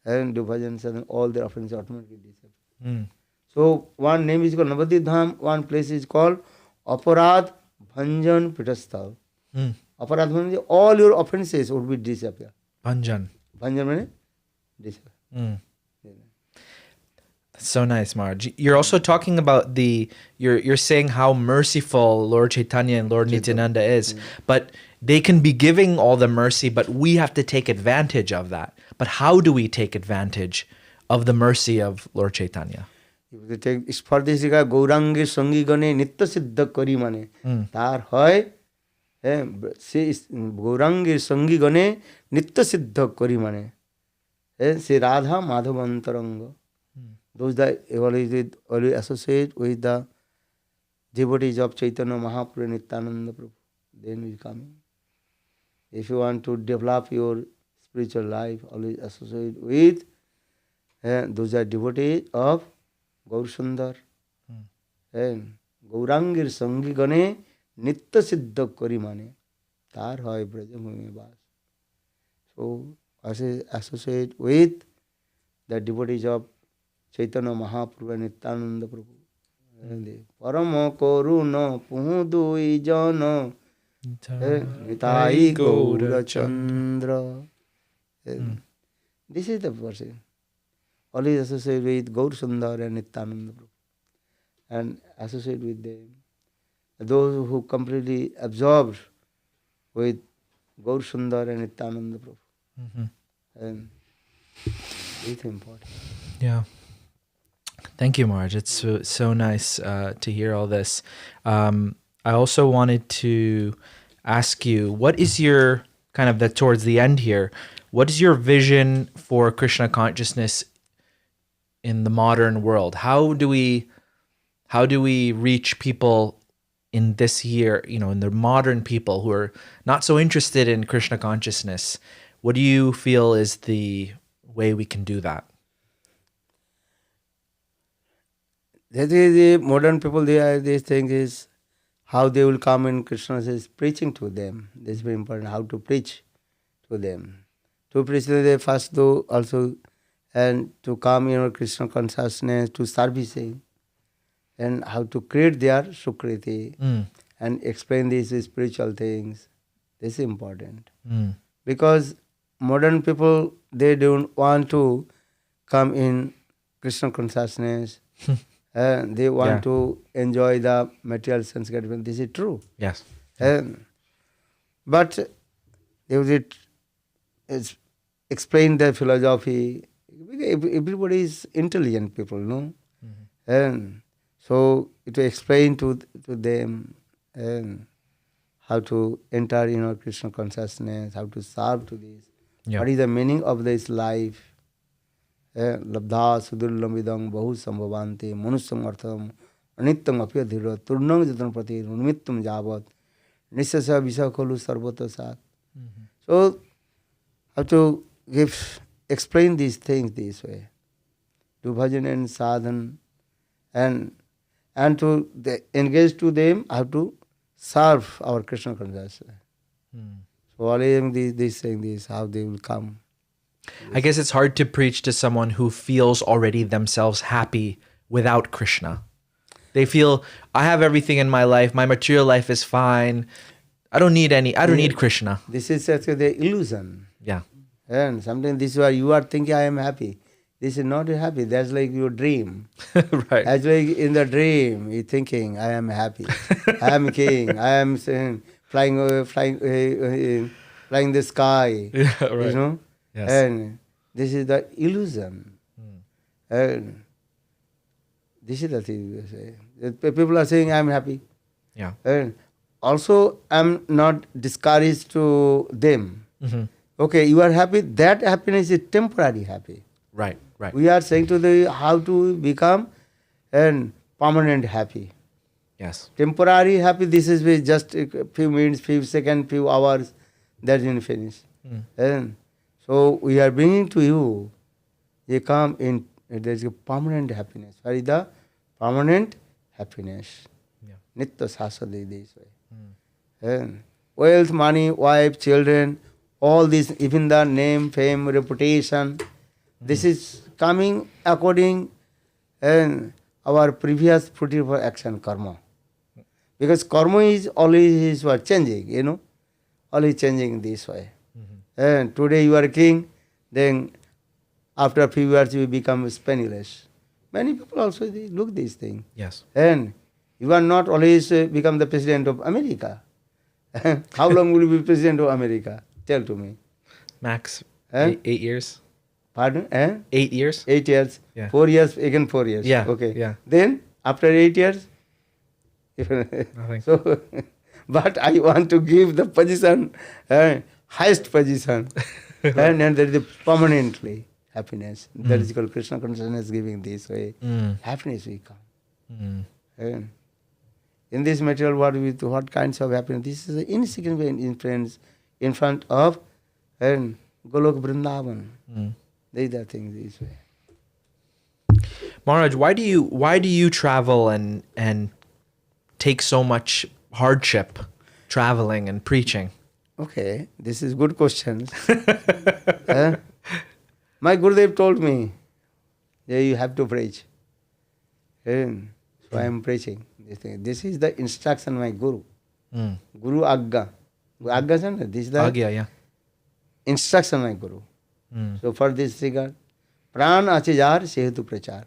and do bhajan sadhana, all their offenses automatically disappear. So one name is called Navadvip dham, one place is called Aparad Bhanjan Pitasthav. Aparad Bhanjan, all your offenses would be disappear. Bhanjan. Bhanjan means disappear. That's so nice, Maharaj. You're also talking about you're saying how merciful Lord Chaitanya and Lord Nityananda is, but they can be giving all the mercy, but we have to take advantage of that. But how do we take advantage of the mercy of Lord Chaitanya? For this Gaurangi Sangi Gane Nitya Siddha Kari Mane. Tar hoy Gaurangi Sangi Gane Nitya Siddha Kari Mane. Se Radha Madhavantaranga. Those that always associate with the devotees of Chaitanya Mahaprabhu Nityananda Prabhu, then we come. If you want to develop your spiritual life, always associate with those are devotees of Gaur Sundar. Gaurangir Sangi Gane Nitya Siddha Kari Mane. Tar hoy Brajabhumi Vas. So, associate with the devotees of Chaitanya Mahaprabhu and Nityananda Prabhu. Parama Koruna Pudui Jana Nitai Gaura Chandra. This is the person. Always associate with Gaur Sundar and Nityananda Prabhu. And associate with them. Those who completely absorbed with Gaur Sundar and Nityananda Prabhu. And it's important. Yeah. Thank you, Maharaj. It's so nice to hear all this. I also wanted to ask you, what is your, kind of towards the end here, what is your vision for Krishna consciousness in the modern world? How do we reach people in this year, in the modern people who are not so interested in Krishna consciousness? What do you feel is the way we can do that? That is the modern people, this thing is how they will come in Krishna is preaching to them. This is very important, how to preach to them. To preach to them first though also, and to come in Krishna consciousness, to servicing, and how to create their Sukriti and explain these spiritual things. This is important. Because modern people, they don't want to come in Krishna consciousness. They want to enjoy the material sense gratification. This is true. Yes. But they would explain their philosophy. Everybody is intelligent people, no? And so it will explain to them and how to enter Krishna consciousness, how to serve to this. Yeah. What is the meaning of this life? Labdha sudurlam vidam bahu sambhavante manusyam artham anittam apyadhira turnam jatan prati numittam javat nisasa visakalu sarvata sat. So how to explain these things this way. Do bhajan and sadhan and to engage to them how to serve our Krishna consciousness. So all these saying this, how they will come. I guess it's hard to preach to someone who feels already themselves happy without Krishna. They feel, I have everything in my life, my material life is fine. I don't need Krishna. This is actually the illusion. Yeah. And sometimes this is why you are thinking I am happy. This is not happy. That's like your dream. Right. As like in the dream, you're thinking I am happy. I am king. I am flying the sky. Yeah, right. You know? Yes. And this is the illusion. And this is the thing you say. People are saying I am happy. Yeah. And also I am not discouraged to them. Okay, you are happy. That happiness is temporary happy. Right. Right. We are saying to the how to become and permanent happy. Yes. Temporary happy, this is with just a few minutes, few seconds, few hours, that's in finish. And so we are bringing to you, they come in, there is a permanent happiness. What is the permanent happiness? Nitya sasade this way. And wealth, money, wife, children, all this, even the name, fame, reputation, this is coming according and our previous fruitful action karma. Because karma is always changing, always changing this way. And today you are a king, then after a few years you become penniless. Many people also they look this thing. Yes. And you are not always become the president of America. How long will you be president of America? Tell to me. Max, Eh? 8 years. Pardon? 8 years. 8 years. Yeah. 4 years, again 4 years. Yeah, Okay. yeah. Then, after 8 years, Nothing. so, but I want to give the position, highest position, and there is a permanently happiness. That is called Krishna consciousness giving this way. Happiness will come. And in this material world, with what kinds of happiness? This is an insignificant influence in front of and Golok Vrindavan. These are things this way. Maharaj, why do you travel and take so much hardship traveling and preaching? Okay, this is good question. My Gurudev told me, yeah, you have to preach. And so I am preaching this thing. This is the instruction my Guru. Guru Agga. Agga is not, this is the Agya, yeah. instruction my Guru. So for this regard, Pran Achajar Sehetu Prachar.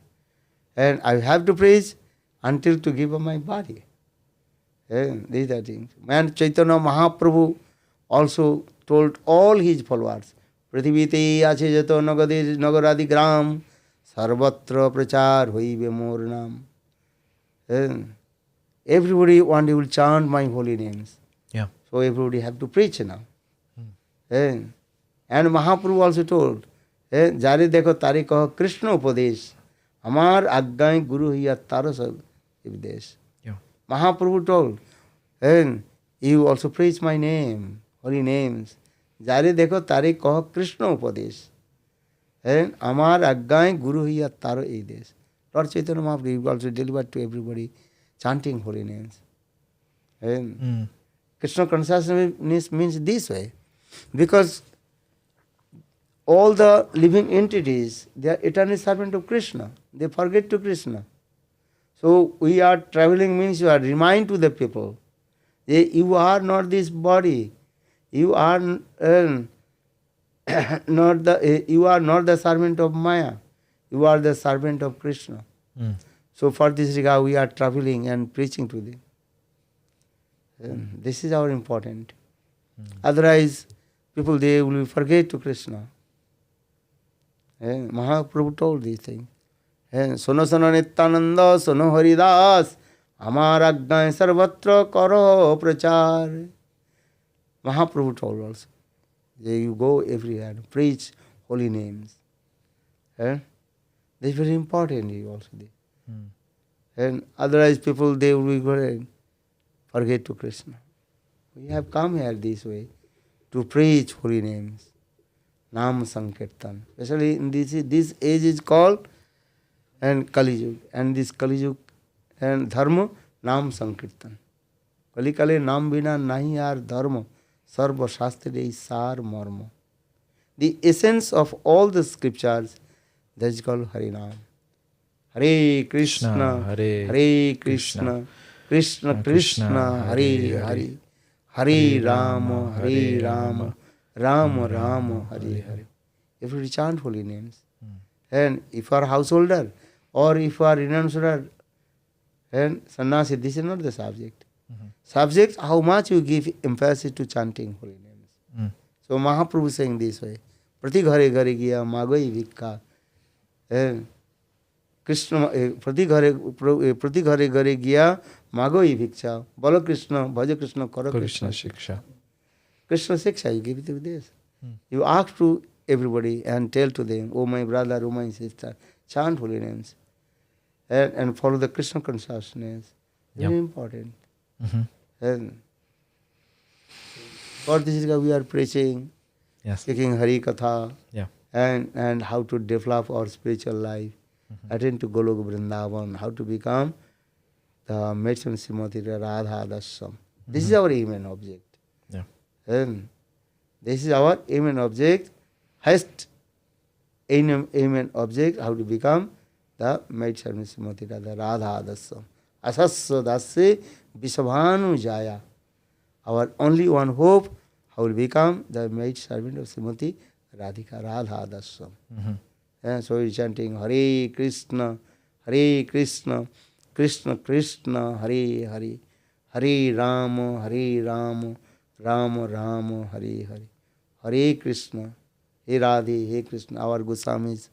And I have to preach until to give up my body. And these are things. And Chaitanya Mahaprabhu also told all his followers, Prithivite ache jato nagaradi gram sarvatra prachar hoibe mor nam. And everybody one day will chant my holy names. Yeah. So everybody have to preach now. And Mahaprabhu also told, Jare dekho tare kaho Krishna upadesh, Amar aggai guru hiya taro sab upadesh. Yeah. Mahaprabhu told, and you also preach my name, holy names. Jare dekho tare kaho Krishna upadesh. And Amar aggai guru hiya taro upadesh. Lord Chaitanya Mahaprabhu also delivered to everybody chanting holy names. And Krishna consciousness means this way. Because all the living entities, they are eternal servant of Krishna. They forget to Krishna. So we are traveling means you are remind to the people, you are not this body. You are not the servant of Maya. You are the servant of Krishna. So for this regard, we are traveling and preaching to them. And this is our important. Otherwise, people they will forget to Krishna. And Mahaprabhu told these things. And Sono Sono Nityananda, Sono Haridas, Amar Ajnay Sarvatra Karo Prachar. Mahaprabhu told also. You go everywhere and preach holy names. And that's very important also. And otherwise people they will be going forget to Krishna. We have come here this way to preach holy names. Nam Sankirtan. Especially in this age is called and Kali Yuga. And this Kali Yuga and Dharma, Nam Sankirtan. Kali Kali Nam Bina Nahi Ar Dharma. Sarva Shastre Sar Marma. The essence of all the scriptures, that is called Harinam. Hare Krishna, Hare Krishna, Krishna Krishna, Hare Hare, Hare Rama, Hare Rama, Rama Rama, Hare Hare. If you chant holy names, and if you are householder, or if you are renunciator, and sannyasi, this is not the subject. Subject, how much you give emphasis to chanting holy names. So Mahaprabhu saying this way, Prati ghare ghare giya magoi vikka. Krishna, Prati ghare ghare giya magoi vikcha. Bolo Krishna, bhaja Krishna, karo Krishna shiksha. Krishna shiksha, you give it to this. You ask to everybody and tell to them, oh my brother, oh my sister, chant holy names. And follow the Krishna consciousness. Very important. And for this is we are preaching, speaking Hari Katha, and how to develop our spiritual life, attend to Golok Vrindavan, how to become the Matron Srimati Radha Dasam. This is our aim and object. And this is our aim and object, highest aim and object, how to become the Matron Srimati Radha Dasam. Asasya Dasya Visabhanu Jaya. Our only one hope, how will become the maid servant of Srimati Radhika Radha Dasam. And so we are chanting Hare Krishna, Krishna Krishna, Hare Hare, Hare Rama, Rama Rama, Hare Hare. Hare Krishna, He Radhe, He Krishna, our Goswamis,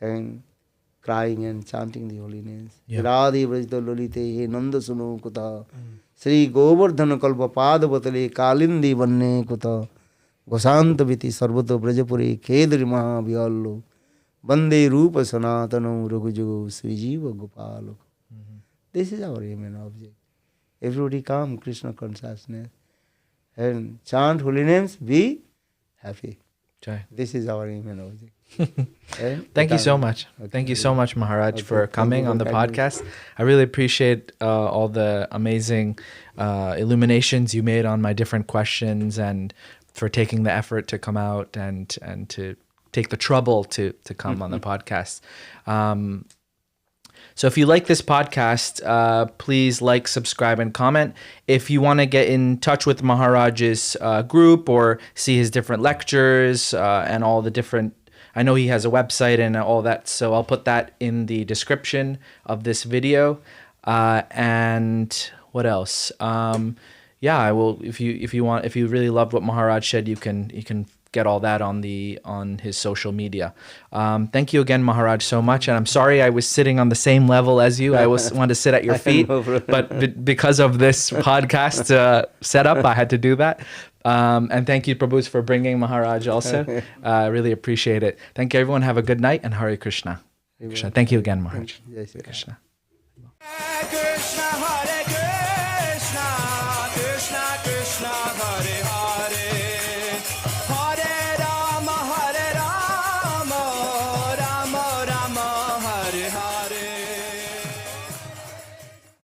and crying and chanting the holy names. Radhe Vrajda Lolite, He Nanda Sunu Kuta, Sri Govardhana Kalpa Pada Vatale, Kalindi Vanne Kuta, Gosanta Viti Sarvata Brajapuri, Kedri Maha Vyallo, Bande Rupa Sanatano, Ruguju, Srijiva Gopalo. This is our aim and object. Everybody come, Krishna consciousness, and chant holy names, be happy. This is our aim and object. Thank you so much. Thank you so much, Maharaj, for coming on the podcast. I really appreciate all the amazing illuminations you made on my different questions, and for taking the effort to come out and to take the trouble to come on the podcast. So if you like this podcast, please like, subscribe, and comment. If you want to get in touch with Maharaj's group or see his different lectures and all the different, I know he has a website and all that, so I'll put that in the description of this video. And what else? I will. If you really loved what Maharaj said, you can get all that on his social media. Thank you again, Maharaj, so much. And I'm sorry I was sitting on the same level as you. I wanted to sit at your feet, but because of this podcast setup, I had to do that. And thank you, Prabhus, for bringing Maharaj also. I really appreciate it. Thank you, everyone. Have a good night, and Hare Krishna. Krishna. Thank you again, Maharaj. Yes, Krishna. Krishna, Hare